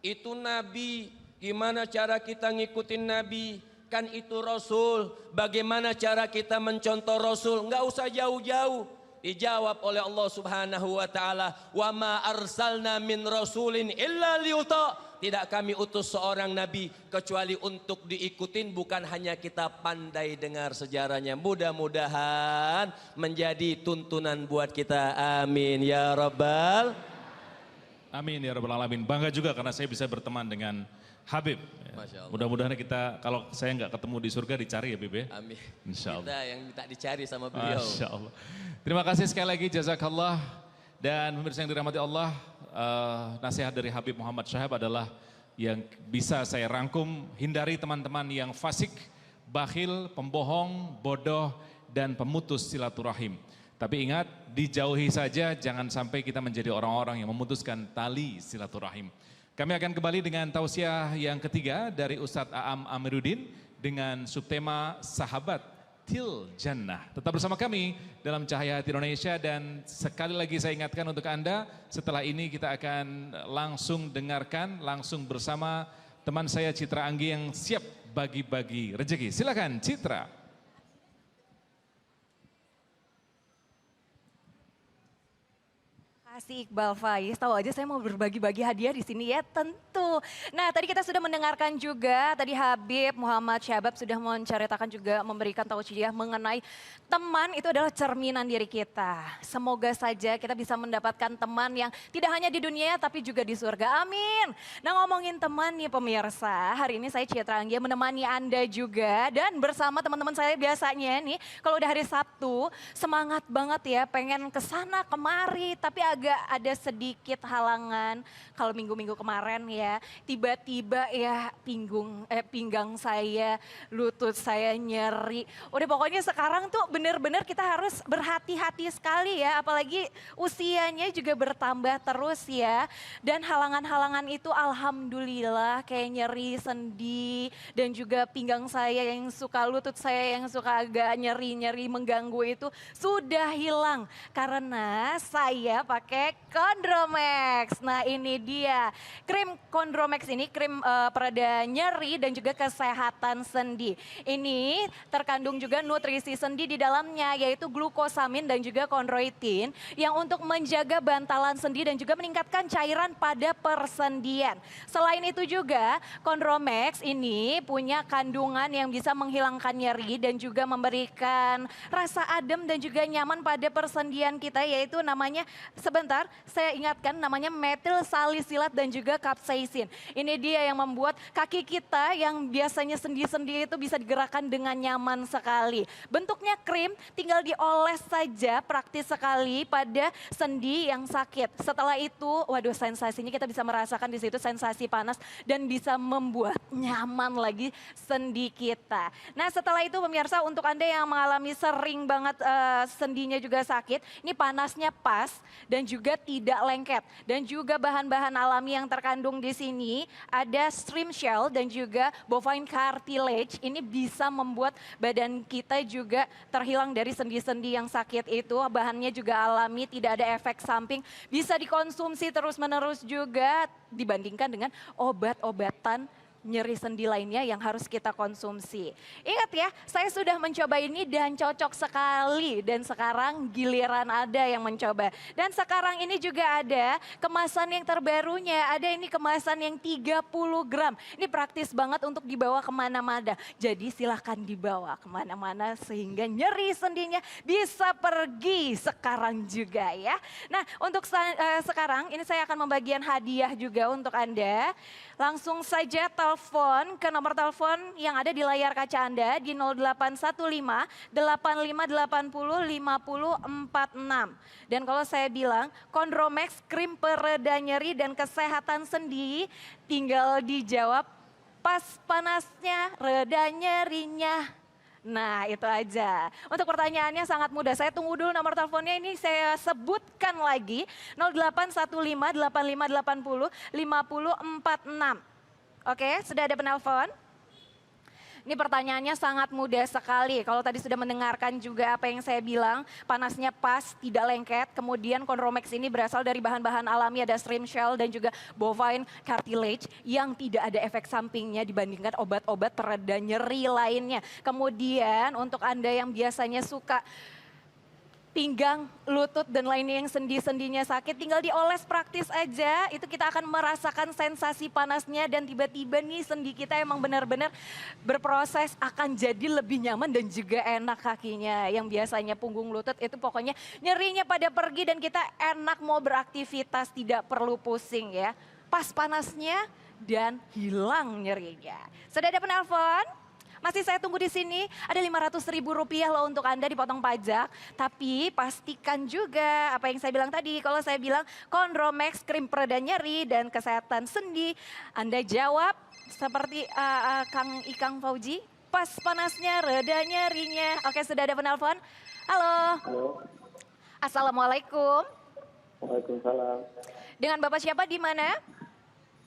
itu Nabi, gimana cara kita ngikutin Nabi? Kan itu Rasul, bagaimana cara kita mencontoh Rasul? Enggak usah jauh-jauh. Dijawab oleh Allah Subhanahu wa taala, "Wa ma arsalna min rasulin illa liyuta." Tidak kami utus seorang nabi kecuali untuk diikutin, bukan hanya kita pandai dengar sejarahnya. Mudah-mudahan menjadi tuntunan buat kita. Amin ya rabbal. Amin ya rabbal alamin. Bangga juga karena saya bisa berteman dengan Habib. Masya Allah. Mudah-mudahan kita, kalau saya nggak ketemu di surga, dicari ya Habib ya. Amin. Insya Allah. Kita yang minta dicari sama beliau. Masya Allah. Terima kasih sekali lagi, jazakallah. Dan pemirsa yang dirahmati Allah, nasihat dari Habib Muhammad Syahab adalah yang bisa saya rangkum, hindari teman-teman yang fasik, bakhil, pembohong, bodoh, dan pemutus silaturahim. Tapi ingat, dijauhi saja, jangan sampai kita menjadi orang-orang yang memutuskan tali silaturahim. Kami akan kembali dengan tausiah yang ketiga dari Ustadz Aam Amiruddin dengan subtema Sahabat Til Jannah. Tetap bersama kami dalam Cahaya Hati Indonesia, dan sekali lagi saya ingatkan untuk Anda, setelah ini kita akan langsung dengarkan, langsung bersama teman saya Citra Anggi yang siap bagi-bagi rezeki. Silakan Citra. Kasih Iqbal Faiz, tahu aja saya mau berbagi-bagi hadiah di sini ya, tentu. Nah, tadi kita sudah mendengarkan juga, tadi Habib Muhammad Syahab sudah menceritakan juga, memberikan tausiah mengenai teman itu adalah cerminan diri kita. Semoga saja kita bisa mendapatkan teman yang tidak hanya di dunia tapi juga di surga. Amin. Nah, ngomongin teman nih pemirsa, hari ini saya Citra Anggia menemani Anda juga, dan bersama teman-teman saya biasanya nih, kalau udah hari Sabtu semangat banget ya, pengen kesana kemari, tapi agak ada sedikit halangan. Kalau minggu-minggu kemarin ya, tiba-tiba ya pinggang saya, lutut saya nyeri. Udah pokoknya sekarang tuh benar-benar kita harus berhati-hati sekali ya, apalagi usianya juga bertambah terus ya. Dan halangan-halangan itu alhamdulillah kayak nyeri sendi, dan juga pinggang saya yang suka, lutut saya yang suka agak nyeri-nyeri mengganggu itu sudah hilang. Karena saya pakai Chondromax. Nah, ini dia. Krim Chondromax ini krim pereda nyeri dan juga kesehatan sendi. Ini terkandung juga nutrisi sendi di dalamnya, yaitu glukosamin dan juga chondroitin yang untuk menjaga bantalan sendi dan juga meningkatkan cairan pada persendian. Selain itu juga Chondromax ini punya kandungan yang bisa menghilangkan nyeri dan juga memberikan rasa adem dan juga nyaman pada persendian kita, yaitu namanya, sebentar saya ingatkan, namanya metil salisilat dan juga capsaicin. Ini dia yang membuat kaki kita yang biasanya sendi-sendi itu bisa digerakkan dengan nyaman sekali. Bentuknya krim, tinggal dioles saja, praktis sekali pada sendi yang sakit. Setelah itu, waduh, sensasinya kita bisa merasakan di situ sensasi panas dan bisa membuat nyaman lagi sendi kita. Nah, setelah itu pemirsa, untuk Anda yang mengalami sering banget sendinya juga sakit, ini panasnya pas dan juga tidak lengket. Dan juga bahan-bahan alami yang terkandung di sini ada shrimp shell dan juga bovine cartilage. Ini bisa membuat badan kita juga terhilang dari sendi-sendi yang sakit itu. Bahannya juga alami, tidak ada efek samping. Bisa dikonsumsi terus-menerus juga dibandingkan dengan obat-obatan nyeri sendi lainnya yang harus kita konsumsi. Ingat ya, saya sudah mencoba ini dan cocok sekali. Dan sekarang giliran ada yang mencoba. Dan sekarang ini juga ada kemasan yang terbarunya. Ada ini kemasan yang 30 gram. Ini praktis banget untuk dibawa kemana-mana. Jadi silahkan dibawa kemana-mana sehingga nyeri sendinya bisa pergi sekarang juga ya. Nah untuk sekarang ini saya akan membagikan hadiah juga untuk Anda. Langsung saja telepon ke nomor telepon yang ada di layar kaca Anda di 0815 8580 5046. Dan kalau saya bilang Chondromax krim pereda nyeri dan kesehatan sendi, tinggal dijawab pas panasnya reda nyerinya. Nah itu aja. Untuk pertanyaannya sangat mudah. Saya tunggu dulu nomor teleponnya ini saya sebutkan lagi. 0815 8580 5046. Oke, sudah ada penelpon? Ini pertanyaannya sangat mudah sekali. Kalau tadi sudah mendengarkan juga apa yang saya bilang, panasnya pas, tidak lengket. Kemudian Chondromax ini berasal dari bahan-bahan alami, ada shrimp shell dan juga bovine cartilage yang tidak ada efek sampingnya dibandingkan obat-obat pereda nyeri lainnya. Kemudian untuk Anda yang biasanya suka pinggang, lutut, dan lainnya yang sendi-sendinya sakit, tinggal dioles praktis aja, itu kita akan merasakan sensasi panasnya dan tiba-tiba nih sendi kita emang benar-benar berproses akan jadi lebih nyaman dan juga enak kakinya. Yang biasanya punggung lutut itu pokoknya nyerinya pada pergi dan kita enak mau beraktivitas, tidak perlu pusing ya. Pas panasnya dan hilang nyerinya. Sudah ada penelpon? Masih saya tunggu di sini, ada Rp500.000 loh untuk Anda dipotong pajak. Tapi pastikan juga apa yang saya bilang tadi, kalau saya bilang Chondromax krim pereda nyeri dan kesehatan sendi, Anda jawab seperti Kang Ikang Fauji, pas panasnya reda nyerinya. Oke sudah ada penelpon. Halo. Halo. Assalamualaikum. Waalaikumsalam. Dengan Bapak siapa di mana?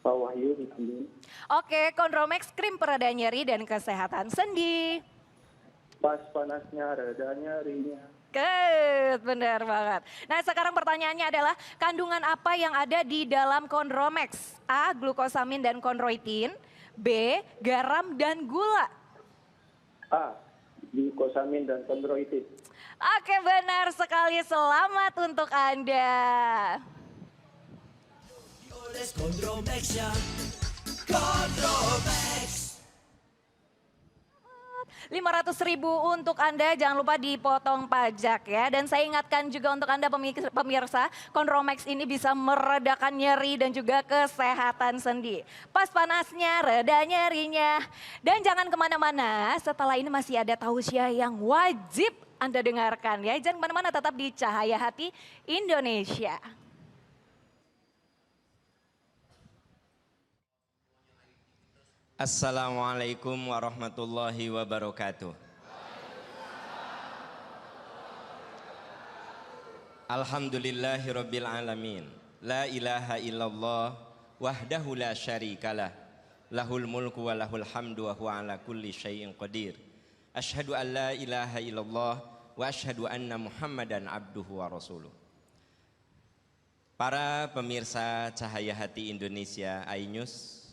Pak Wahyu di Bandung. Oke, Chondromax krim pereda nyeri dan kesehatan sendi. Pas panasnya reda nyerinya. Benar banget. Nah sekarang pertanyaannya adalah kandungan apa yang ada di dalam Chondromax? A. Glukosamin dan chondroitin. B. Garam dan gula. A. Glukosamin dan chondroitin. Oke benar sekali, selamat untuk Anda. Chondromax. 500.000 untuk Anda, jangan lupa dipotong pajak ya. Dan saya ingatkan juga untuk Anda pemirsa, Chondromax ini bisa meredakan nyeri dan juga kesehatan sendi. Pas panasnya, reda nyerinya. Dan jangan kemana-mana, setelah ini masih ada tausiah yang wajib Anda dengarkan ya. Jangan kemana-mana, tetap di Cahaya Hati Indonesia. Assalamualaikum warahmatullahi wabarakatuh. Alhamdulillahirabbil alamin. La ilaha illallah wahdahu la syarikalah. Lahul mulku wa lahul hamdu wa huwa ala kulli syai'in qadir. Asyhadu an la ilaha illallah wa asyhadu anna Muhammadan abduhu wa rasuluh. Para pemirsa Cahaya Hati Indonesia iNews,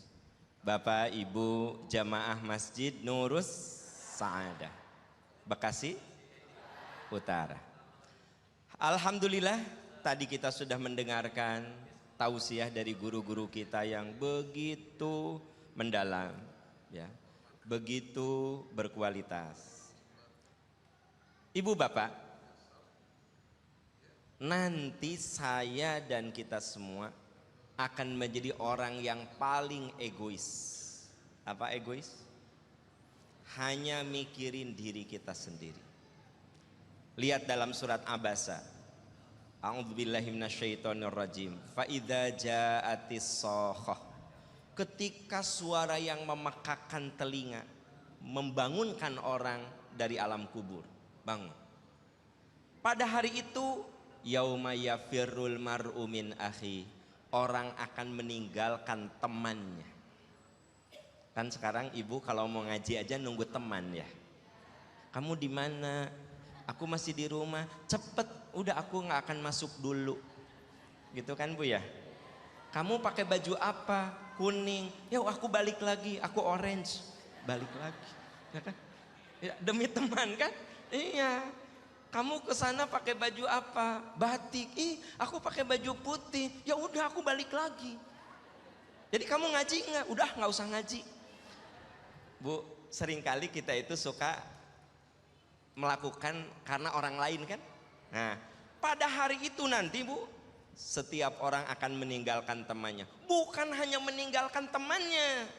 Bapak Ibu jamaah Masjid Nurus Sa'adah, Bekasi Utara. Alhamdulillah tadi kita sudah mendengarkan tausiah dari guru-guru kita yang begitu mendalam, ya, begitu berkualitas. Ibu bapak, nanti saya dan kita semua akan menjadi orang yang paling egois. Apa egois? Hanya mikirin diri kita sendiri. Lihat dalam surat Abasa. A'udzubillahi minasyaitonirrajim. Fa idza ja'atis shakhah. Ketika suara yang memekakan telinga membangunkan orang dari alam kubur. Bangun. Pada hari itu yauma yafirrul mar'u min akhi, orang akan meninggalkan temannya. Kan sekarang ibu kalau mau ngaji aja nunggu teman ya. Kamu di mana? Aku masih di rumah. Cepet, udah aku nggak akan masuk dulu. Gitu kan Bu ya? Kamu pakai baju apa? Kuning. Ya aku balik lagi, aku orange. Balik lagi. Ya kan? Ya, demi teman kan? Iya. Kamu ke sana pakai baju apa? Batik. Ih, aku pakai baju putih. Ya udah aku balik lagi. Jadi kamu ngaji nggak? Udah nggak usah ngaji. Bu, seringkali kita itu suka melakukan karena orang lain kan? Nah, pada hari itu nanti Bu, setiap orang akan meninggalkan temannya. Bukan hanya meninggalkan temannya.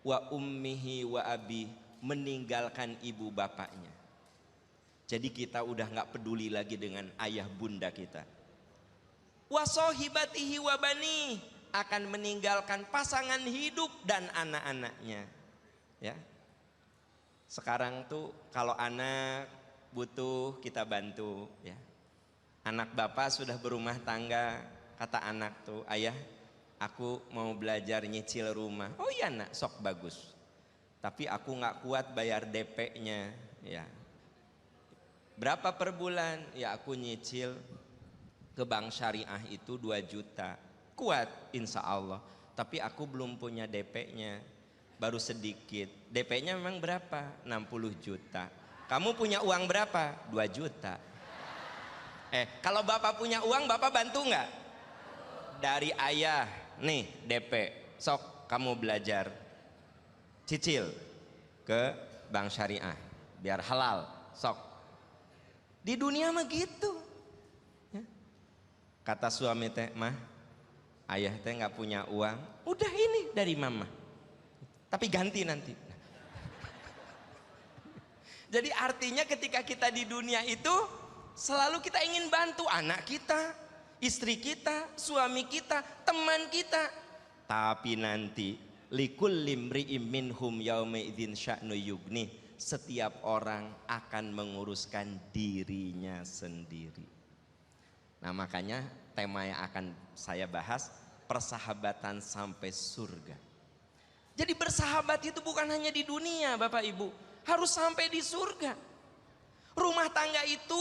Wa ummihi wa abi, meninggalkan ibu bapaknya. Jadi kita udah nggak peduli lagi dengan ayah bunda kita. Wa sohibatihi wa bani, akan meninggalkan pasangan hidup dan anak-anaknya. Ya. Sekarang tuh kalau anak butuh kita bantu ya. Anak bapak sudah berumah tangga, kata anak tuh, ayah aku mau belajar nyicil rumah. Oh iya nak, sok bagus. Tapi aku nggak kuat bayar DP-nya ya. Berapa per bulan? Ya aku nyicil ke bank syariah itu 2 juta. Kuat insya Allah. Tapi aku belum punya DP-nya. Baru sedikit. DP-nya memang berapa? 60 juta. Kamu punya uang berapa? 2 juta. Kalau bapak punya uang, bapak bantu nggak? Dari ayah, nih DP. Sok kamu belajar cicil ke bank syariah. Biar halal. Sok. Di dunia mah gitu. Ya. Kata suami teh, mah ayah teh nggak punya uang. Udah ini dari mama. Tapi ganti nanti. Jadi artinya ketika kita di dunia itu selalu kita ingin bantu anak kita, istri kita, suami kita, teman kita. Tapi nanti likulli imri'im minhum yauma idzin sya'nu yugni, setiap orang akan menguruskan dirinya sendiri. Nah makanya tema yang akan saya bahas, persahabatan sampai surga. Jadi bersahabat itu bukan hanya di dunia Bapak Ibu, harus sampai di surga. Rumah tangga itu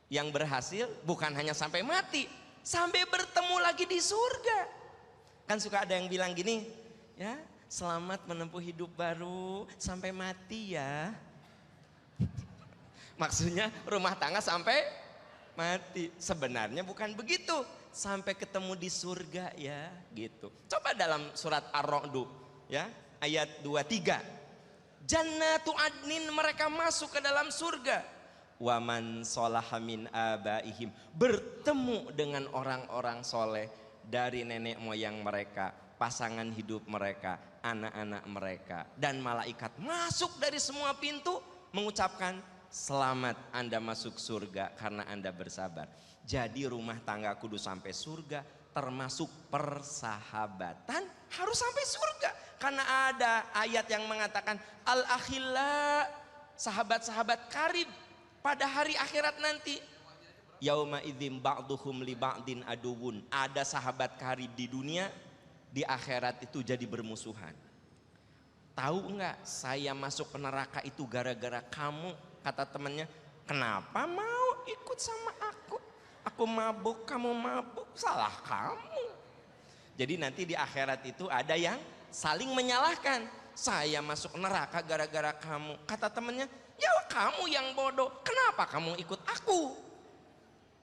yang berhasil bukan hanya sampai mati, sampai bertemu lagi di surga. Kan suka ada yang bilang gini, ya selamat menempuh hidup baru sampai mati ya. Maksudnya rumah tangga sampai mati. Sebenarnya bukan begitu. Sampai ketemu di surga ya gitu. Coba dalam surat Ar-Ra'd ya ayat 23. Jannatu adnin, mereka masuk ke dalam surga. Waman sholaha min abaihim, bertemu dengan orang-orang soleh dari nenek moyang mereka, pasangan hidup mereka, anak-anak mereka, dan malaikat masuk dari semua pintu mengucapkan selamat Anda masuk surga karena Anda bersabar. Jadi rumah tangga kudu sampai surga, termasuk persahabatan harus sampai surga. Karena ada ayat yang mengatakan al-akhilla, sahabat-sahabat karib pada hari akhirat nanti. Yauma idzim ba'duhum li ba'din aduwun. Ada sahabat karib di dunia, di akhirat itu jadi bermusuhan. Tahu enggak, saya masuk ke neraka itu gara-gara kamu, kata temannya. Kenapa mau ikut sama aku? Aku mabuk, kamu mabuk, salah kamu. Jadi nanti di akhirat itu ada yang saling menyalahkan. Saya masuk neraka gara-gara kamu. Kata temannya, ya kamu yang bodoh, kenapa kamu ikut aku?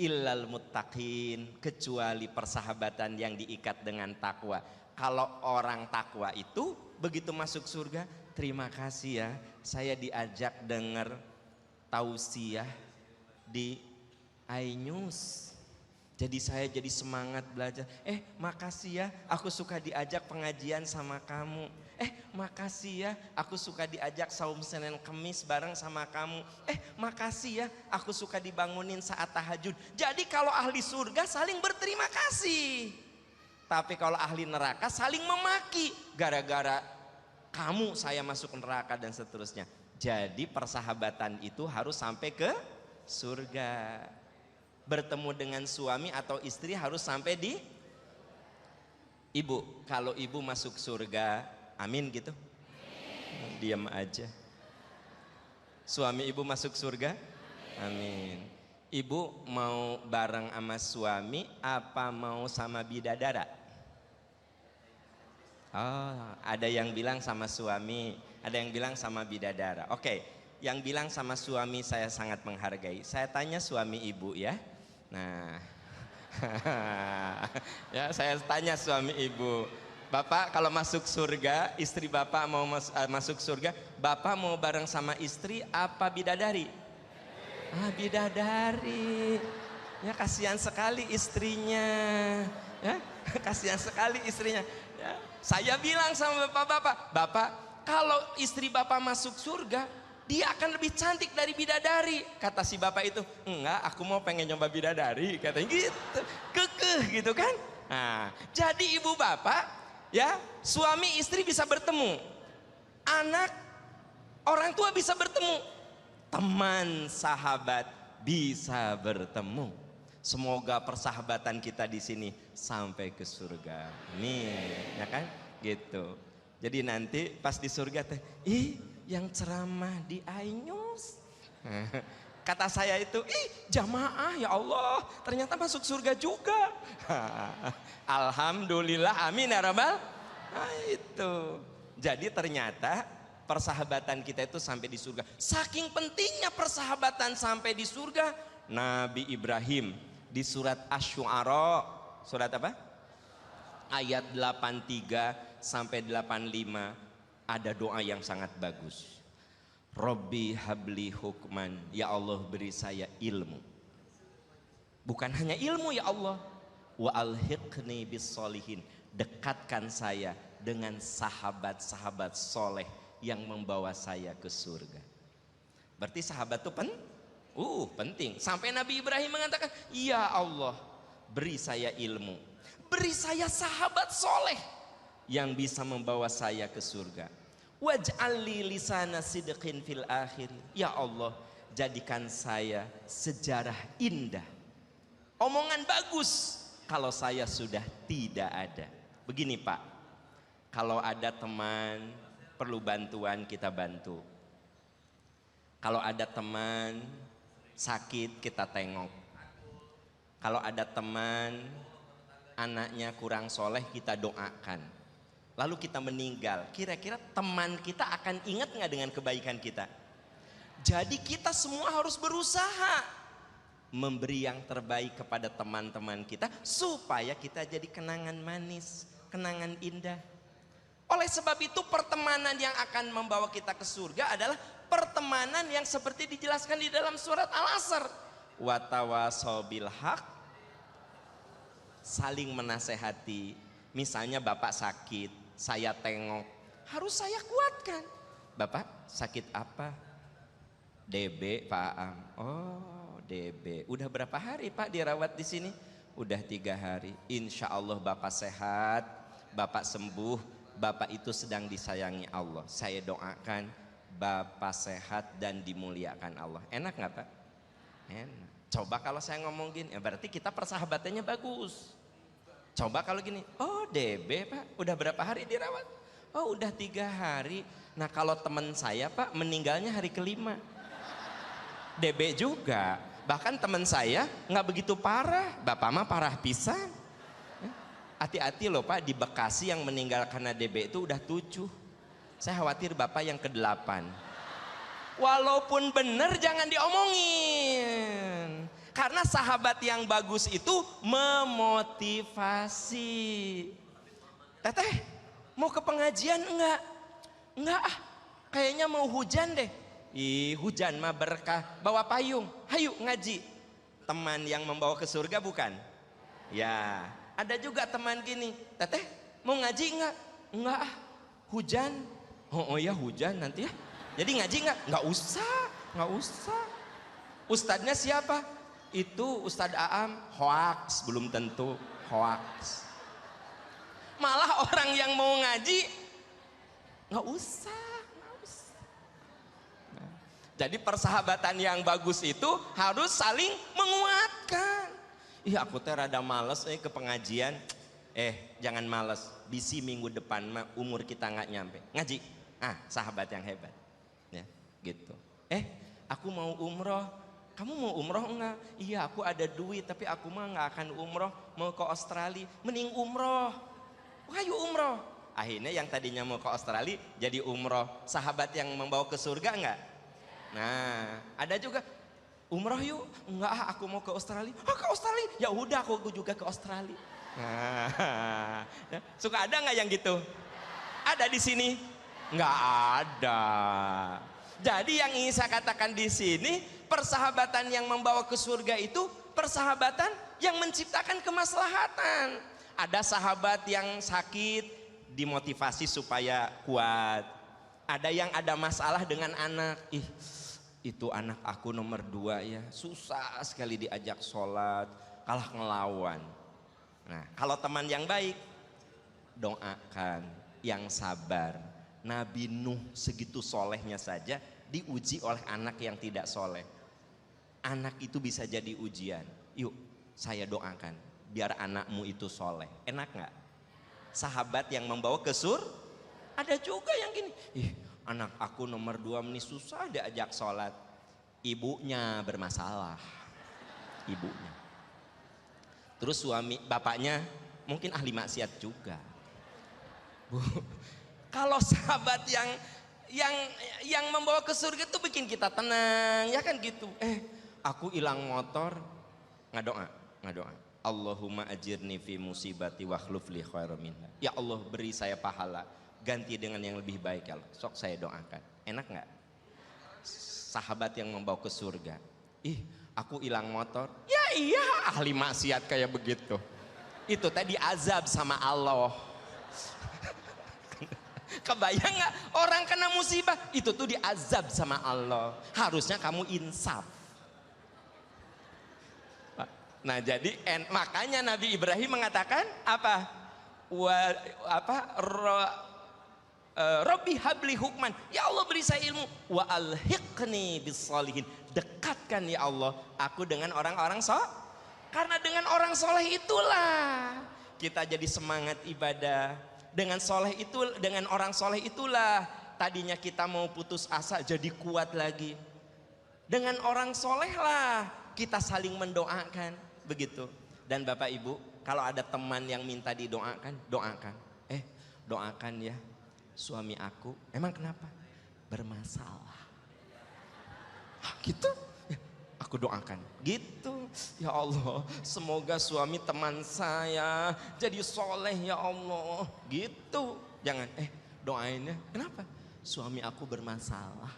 Illal muttaqin, kecuali persahabatan yang diikat dengan takwa. Kalau orang takwa itu begitu masuk surga, terima kasih ya, saya diajak dengar tausiah di iNews. Jadi saya jadi semangat belajar. Makasih ya, aku suka diajak pengajian sama kamu. Makasih ya, aku suka diajak saum Senin Kemis bareng sama kamu. Makasih ya, aku suka dibangunin saat tahajud. Jadi kalau ahli surga saling berterima kasih. Tapi kalau ahli neraka saling memaki. Gara-gara kamu saya masuk neraka dan seterusnya. Jadi persahabatan itu harus sampai ke surga. bertemu dengan suami atau istri harus sampai di ibu. Kalau ibu masuk surga, amin gitu. Diam aja. Suami ibu masuk surga, amin. Ibu mau bareng sama suami apa mau sama bidadara? Oh, ada yang bilang sama suami, ada yang bilang sama bidadara. Oke, yang bilang sama suami saya sangat menghargai. Saya tanya suami ibu ya. Nah, ya saya tanya suami ibu, Bapak kalau masuk surga, istri Bapak mau masuk surga, Bapak mau bareng sama istri apa bidadari? Ah, bidadari. Ya kasihan sekali istrinya. Ya, kasihan sekali istrinya. Ya, saya bilang sama bapak-bapak, Bapak kalau istri Bapak masuk surga, dia akan lebih cantik dari bidadari. Kata si bapak itu, enggak, aku mau pengen nyoba bidadari. Katanya gitu, kekeh gitu kan. Nah, jadi ibu bapak, ya suami istri bisa bertemu, anak orang tua bisa bertemu, teman sahabat bisa bertemu. Semoga persahabatan kita di sini sampai ke surga. Nih, ya kan? Gitu. Jadi nanti pas di surga teh, ih yang ceramah di Ainyus. Kata saya itu, ih jamaah ya Allah, ternyata masuk surga juga. Alhamdulillah, amin ya rabbal. Nah itu. Jadi ternyata persahabatan kita itu sampai di surga. Saking pentingnya persahabatan sampai di surga, Nabi Ibrahim di surat Asy-Syu'ara, surat apa? Ayat 83 sampai 85 ada doa yang sangat bagus. Robbi habli hukman, ya Allah beri saya ilmu. Bukan hanya ilmu ya Allah, wa alhiqni bis solihin, dekatkan saya dengan sahabat-sahabat soleh yang membawa saya ke surga. Berarti sahabat itu penting. Sampai Nabi Ibrahim mengatakan, ya Allah beri saya ilmu, beri saya sahabat soleh yang bisa membawa saya ke surga. Waj'alli lisana sidqin fil akhir, ya Allah jadikan saya sejarah indah, omongan bagus kalau saya sudah tidak ada. Begini Pak, kalau ada teman perlu bantuan kita bantu. Kalau ada teman sakit kita tengok. Kalau ada teman anaknya kurang soleh kita doakan. Lalu kita meninggal, kira-kira teman kita akan ingat nggak dengan kebaikan kita? Jadi kita semua harus berusaha memberi yang terbaik kepada teman-teman kita supaya kita jadi kenangan manis, kenangan indah. Oleh sebab itu pertemanan yang akan membawa kita ke surga adalah pertemanan yang seperti dijelaskan di dalam surat Al-Asr. Wa tawasaw bil haq, saling menasehati. Misalnya bapak sakit, saya tengok, harus saya kuatkan. Bapak sakit apa? DB Pak Am. Oh DB. Udah berapa hari Pak dirawat di sini? Udah 3 hari. Insya Allah bapak sehat, bapak sembuh. Bapak itu sedang disayangi Allah. Saya doakan bapak sehat dan dimuliakan Allah. Enak nggak Pak? Enak. Coba kalau saya ngomong gini, ya berarti kita persahabatannya bagus. Coba kalau gini, oh DB Pak, udah berapa hari dirawat? Oh udah 3 hari. Nah kalau teman saya Pak meninggalnya hari ke-5. DB juga. Bahkan teman saya nggak begitu parah, bapak mah parah pisan. Hati-hati loh Pak, di Bekasi yang meninggal karena DB itu udah 7. Saya khawatir bapak yang ke-8. Walaupun benar jangan diomongin. Karena sahabat yang bagus itu memotivasi. Teteh, mau ke pengajian enggak? Enggak ah, kayaknya mau hujan deh. Ih, hujan mah berkah, bawa payung. Hayu ngaji. Teman yang membawa ke surga bukan? Ya. Ada juga teman gini, teteh mau ngaji enggak? Enggak ah, hujan. Oh ya hujan nanti ya. Jadi ngaji enggak? Enggak usah. Ustadznya siapa? Itu Ustadz Aam. Hoaks, belum tentu hoaks. Malah orang yang mau ngaji enggak usah. Nah, jadi persahabatan yang bagus itu harus saling menguatkan. Ih aku teh rada males ke pengajian. Jangan males, bisi minggu depan mah umur kita nggak nyampe ngaji. Sahabat yang hebat ya gitu. Aku mau umroh, kamu mau umroh enggak? Iya aku ada duit tapi aku mah nggak akan umroh, mau ke Australia. Mending umroh. Wah yuk umroh. Akhirnya yang tadinya mau ke Australia jadi umroh. Sahabat yang membawa ke surga enggak? Nah ada juga umroh yuk. Enggak aku mau ke Australia. Ke Australia? Ya udah aku juga ke Australia. Nah, suka ada nggak yang gitu? Ada di sini? Nggak ada. Jadi yang ingin saya katakan di sini, persahabatan yang membawa ke surga itu persahabatan yang menciptakan kemaslahatan. Ada sahabat yang sakit, dimotivasi supaya kuat. Ada yang ada masalah dengan anak. Itu anak aku nomor 2 ya, susah sekali diajak sholat, kalah ngelawan. Nah, kalau teman yang baik, doakan, yang sabar. Nabi Nuh segitu solehnya saja diuji oleh anak yang tidak soleh. Anak itu bisa jadi ujian. Yuk, saya doakan, biar anakmu itu soleh. Enak nggak? Sahabat yang membawa ke surga. Ada juga yang gini, anak aku nomor 2 ini susah diajak sholat. Ibunya bermasalah. Ibunya. Terus bapaknya mungkin ahli maksiat juga. Bu, kalau sahabat yang membawa ke surga itu bikin kita tenang, ya kan gitu. Aku hilang motor, nggak doa. Allahumma ajirni fi musibati wa akhluf li khairan minha. Ya Allah beri saya pahala, ganti dengan yang lebih baik ya Allah. Sok saya doakan. Enak nggak? Sahabat yang membawa ke surga. Aku hilang motor. Ya iya, ahli maksiat kayak begitu. Itu tadi azab sama Allah. Kebayang nggak orang kena musibah itu tuh diazab sama Allah. Harusnya kamu insaf. Nah jadi makanya Nabi Ibrahim mengatakan apa? Rabbi habli hukman, ya Allah beri saya ilmu, wa alhiqni bis-sholihin, dekatkan ya Allah aku dengan orang-orang karena dengan orang soleh itulah kita jadi semangat ibadah. Dengan orang soleh itulah tadinya kita mau putus asa jadi kuat lagi. Dengan orang soleh lah kita saling mendoakan begitu. Dan Bapak Ibu kalau ada teman yang minta didoakan, doakan. Doakan ya suami aku, emang kenapa? Bermasalah. Gitu? Ya, aku doakan. Gitu. Ya Allah, semoga suami teman saya jadi soleh ya Allah. Gitu. Jangan, doainnya. Kenapa? Suami aku bermasalah.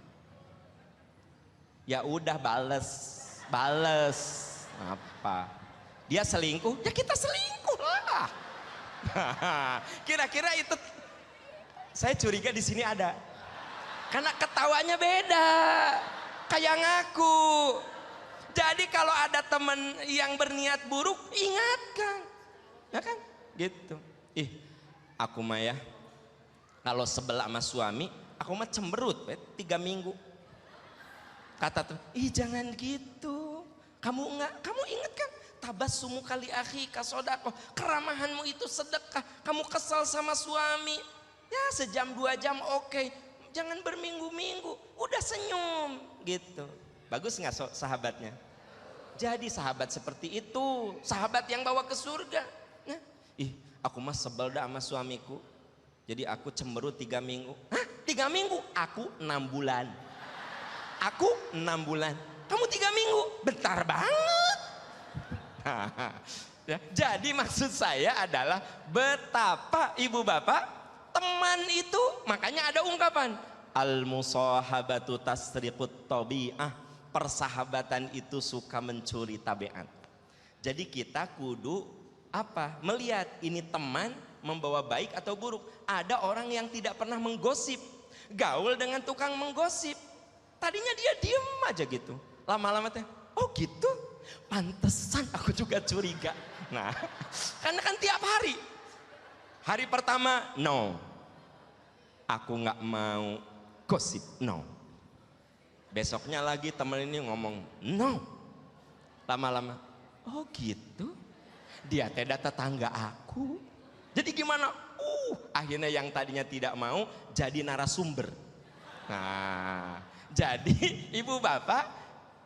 Ya udah bales. Apa? Dia selingkuh? Ya kita selingkuh lah. Kira-kira itu. Saya curiga di sini ada, karena ketawanya beda, kayak ngaku. Jadi kalau ada teman yang berniat buruk, ingatkan, ya kan? Gitu. Aku mah ya, kalau sebelah sama suami, aku mah cemberut, 3 minggu. Kata tuh, jangan gitu. Kamu ingat kan? Tabassumu kali akhi kasodakoh, keramahanmu itu sedekah. Kamu kesal sama suami. Ya sejam 2 jam oke. Jangan berminggu-minggu. Udah senyum gitu. Bagus nggak sahabatnya? Jadi sahabat seperti itu, sahabat yang bawa ke surga. Nah, aku mah sebel dah sama suamiku. Jadi aku cemberut 3 minggu. 3 minggu? Aku 6 bulan. Aku 6 bulan. Kamu 3 minggu? Bentar banget. Ya, jadi maksud saya adalah betapa ibu bapak teman itu, makanya ada ungkapan al-musahabatu tasriqut tabi'ah, persahabatan itu suka mencuri tabiat. Jadi kita kudu apa? Melihat ini teman membawa baik atau buruk. Ada orang yang tidak pernah menggosip, gaul dengan tukang menggosip. Tadinya dia diem aja gitu. Lama-lama teh, oh gitu? Pantesan aku juga curiga. Nah, karena kan tiap hari. Hari pertama, no. Aku nggak mau gosip, no. Besoknya lagi teman ini ngomong, no. Lama-lama, oh gitu. dia teh tetangga aku. Jadi gimana? Akhirnya yang tadinya tidak mau jadi narasumber. Nah, jadi ibu bapak,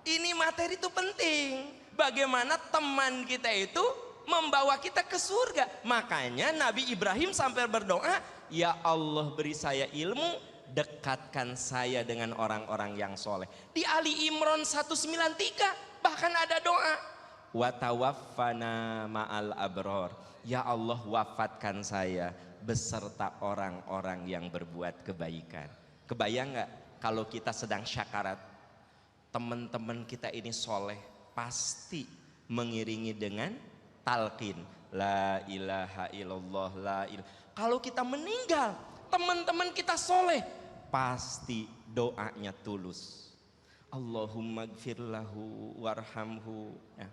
ini materi itu penting. Bagaimana teman kita itu membawa kita ke surga. Makanya Nabi Ibrahim sampai berdoa, ya Allah beri saya ilmu, dekatkan saya dengan orang-orang yang soleh. Di Ali Imran 193 bahkan ada doa, wa tawaffana ma'al abror. Ya Allah wafatkan saya beserta orang-orang yang berbuat kebaikan. Kebayang nggak kalau kita sedang syakarat, teman-teman kita ini soleh, pasti mengiringi dengan talqin la ilaha illallah la ilaha. Kalau kita meninggal, teman-teman kita soleh, pasti doanya tulus. Allahumma gfirlahu warhamhu. Ya.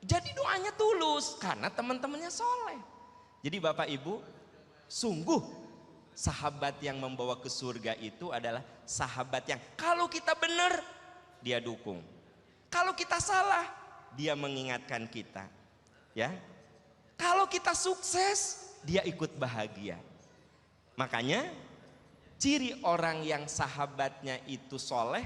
Jadi doanya tulus karena teman-temannya soleh. Jadi Bapak Ibu, sungguh sahabat yang membawa ke surga itu adalah sahabat yang kalau kita benar, dia dukung. Kalau kita salah, dia mengingatkan kita. Ya, kalau kita sukses, dia ikut bahagia. Makanya ciri orang yang sahabatnya itu soleh,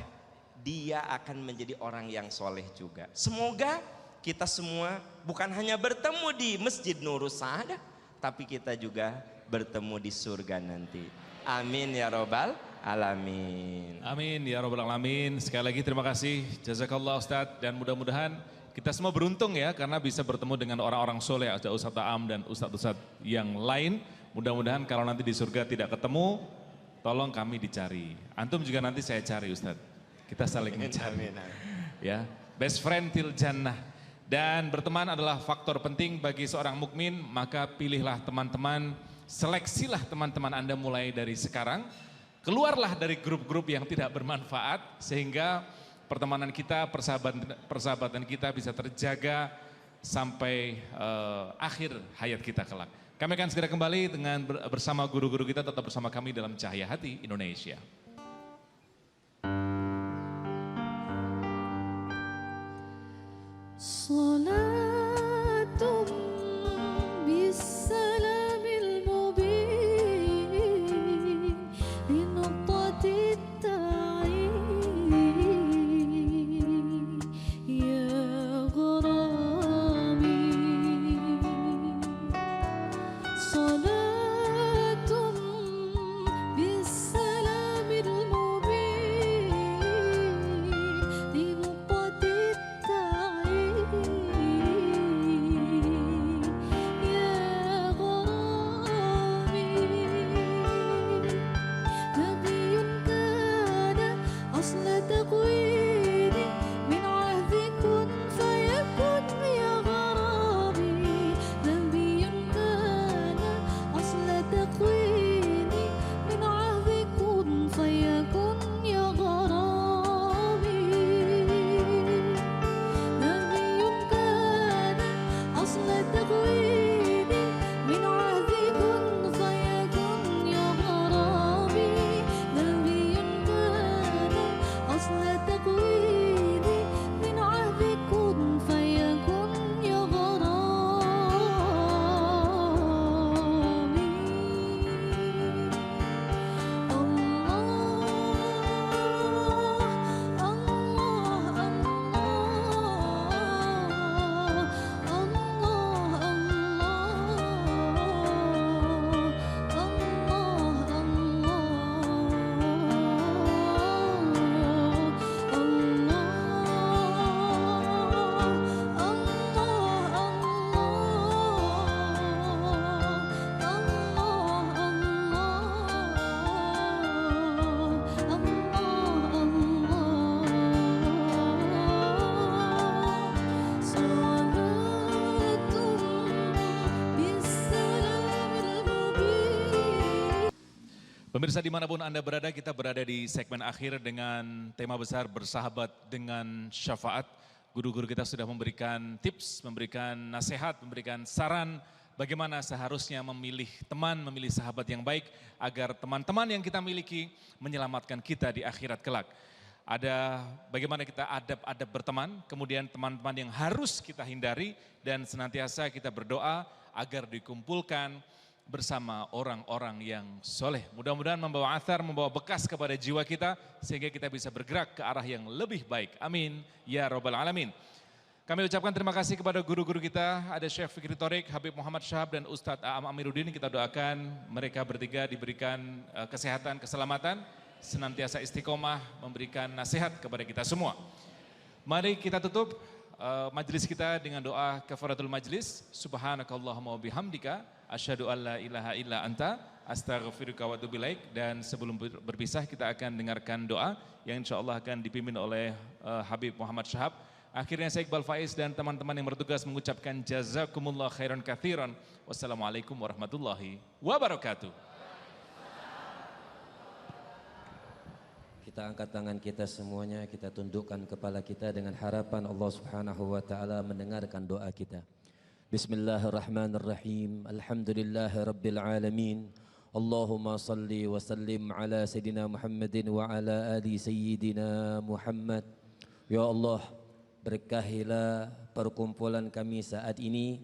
dia akan menjadi orang yang soleh juga. Semoga kita semua bukan hanya bertemu di Masjid Nurus Saadah, tapi kita juga bertemu di surga nanti. Amin ya robbal alamin. Amin ya robbal alamin. Sekali lagi terima kasih, jazakallah Ustadz, dan mudah-mudahan kita semua beruntung ya karena bisa bertemu dengan orang-orang soleh, ada Ustadz Aam dan Ustadz yang lain. Mudah-mudahan kalau nanti di surga tidak ketemu, tolong kami dicari. Antum juga nanti saya cari Ustadz. Kita saling mencari. Ya, best friend til jannah. Dan berteman adalah faktor penting bagi seorang mukmin, maka pilihlah teman-teman, seleksilah teman-teman Anda mulai dari sekarang. Keluarlah dari grup-grup yang tidak bermanfaat sehingga pertemanan kita, persahabatan kita bisa terjaga sampai akhir hayat kita kelak. Kami akan segera kembali dengan bersama guru-guru kita, tetap bersama kami dalam Cahaya Hati Indonesia. Salatum bisalamil mubin linuqatit ta'in ya gharami. Salatum bisalamil mubin linuqatit Pemirsa dimanapun Anda berada, kita berada di segmen akhir dengan tema besar bersahabat dengan syafaat. Guru-guru kita sudah memberikan tips, memberikan nasihat, memberikan saran bagaimana seharusnya memilih teman, memilih sahabat yang baik agar teman-teman yang kita miliki menyelamatkan kita di akhirat kelak. ada bagaimana kita adab-adab berteman, kemudian teman-teman yang harus kita hindari, dan senantiasa kita berdoa agar dikumpulkan bersama orang-orang yang soleh. Mudah-mudahan membawa athar, membawa bekas kepada jiwa kita, sehingga kita bisa bergerak ke arah yang lebih baik. Amin, ya Rabbal Alamin. Kami ucapkan terima kasih kepada guru-guru kita, ada Syekh Fikri Thorik, Habib Muhammad Syahab, dan Ustadz Aam Amiruddin. Kita doakan mereka bertiga diberikan kesehatan, keselamatan, senantiasa istiqomah, memberikan nasihat kepada kita semua. Mari kita tutup majelis kita dengan doa kafaratul majlis. Subhanakallahumma wa bihamdika, asyhadu an la ilaha illa anta, astaghfiruka wa atubu ilaik. Dan sebelum berpisah kita akan dengarkan doa yang insyaallah akan dipimpin oleh Habib Muhammad Syahab. Akhirnya saya Iqbal Faiz dan teman-teman yang bertugas mengucapkan jazakumullah khairan katsiran. Wassalamualaikum warahmatullahi wabarakatuh. Kita angkat tangan kita semuanya, kita tundukkan kepala kita dengan harapan Allah Subhanahu wa taala mendengarkan doa kita. Bismillahirrahmanirrahim. Alhamdulillahirabbil alamin. Allahumma salli wa sallim ala sayidina Muhammadin wa ala ali sayyidina Muhammad. Ya Allah, berkahilah perkumpulan kami saat ini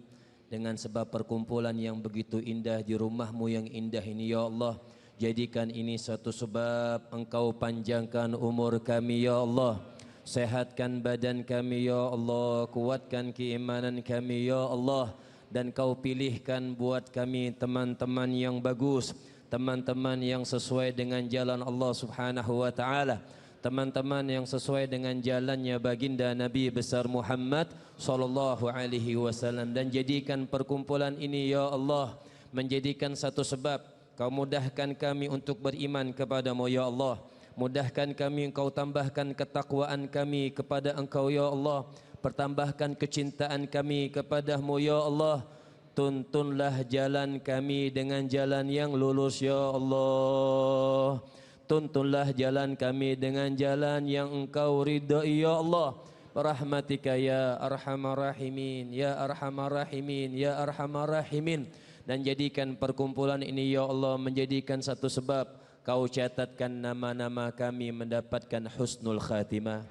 dengan sebab perkumpulan yang begitu indah di rumah-Mu yang indah ini, ya Allah. Jadikan ini satu sebab Engkau panjangkan umur kami, ya Allah. Sehatkan badan kami, ya Allah. Kuatkan keimanan kami, ya Allah. Dan Kau pilihkan buat kami teman-teman yang bagus, teman-teman yang sesuai dengan jalan Allah Subhanahu wa taala, teman-teman yang sesuai dengan jalannya baginda Nabi besar Muhammad sallallahu alaihi wasallam. Dan jadikan perkumpulan ini, ya Allah, menjadikan satu sebab Kau mudahkan kami untuk beriman kepada-Mu, ya Allah. Mudahkan kami, Engkau tambahkan ketakwaan kami kepada Engkau, ya Allah. Pertambahkan kecintaan kami kepada-Mu, ya Allah. Tuntunlah jalan kami dengan jalan yang lurus, ya Allah. Tuntunlah jalan kami dengan jalan yang Engkau ridai, ya Allah. Rahmatika ya arhamar rahimin, ya arhamar rahimin, ya arhamar rahimin. Dan jadikan perkumpulan ini, ya Allah, menjadikan satu sebab Kau catatkan nama-nama kami mendapatkan husnul khatimah.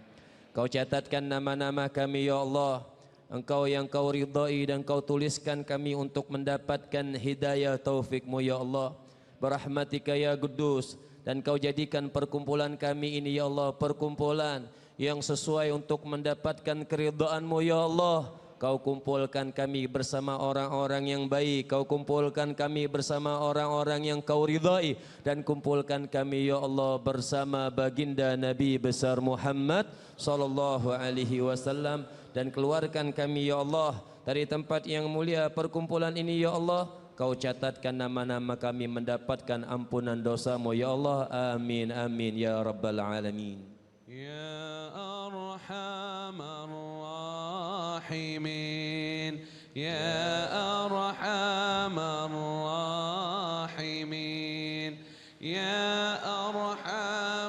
Kau catatkan nama-nama kami, ya Allah, Engkau yang Kau ridai, dan Kau tuliskan kami untuk mendapatkan hidayah taufik-Mu, ya Allah. Berahmatika ya Qudus. Dan Kau jadikan perkumpulan kami ini, ya Allah, perkumpulan yang sesuai untuk mendapatkan keridhaan-Mu, ya Allah. Kau kumpulkan kami bersama orang-orang yang baik. Kau kumpulkan kami bersama orang-orang yang Kau ridai. Dan kumpulkan kami, ya Allah, bersama baginda Nabi besar Muhammad sallallahu alaihi wasallam. Dan keluarkan kami, ya Allah, dari tempat yang mulia perkumpulan ini, ya Allah. Kau catatkan nama-nama kami mendapatkan ampunan dosa-Mu, ya Allah. Amin, amin, ya Rabbal Alamin. Ya Arhamar Rahimin, Ya Arhamar Rahimin, Ya Arhamar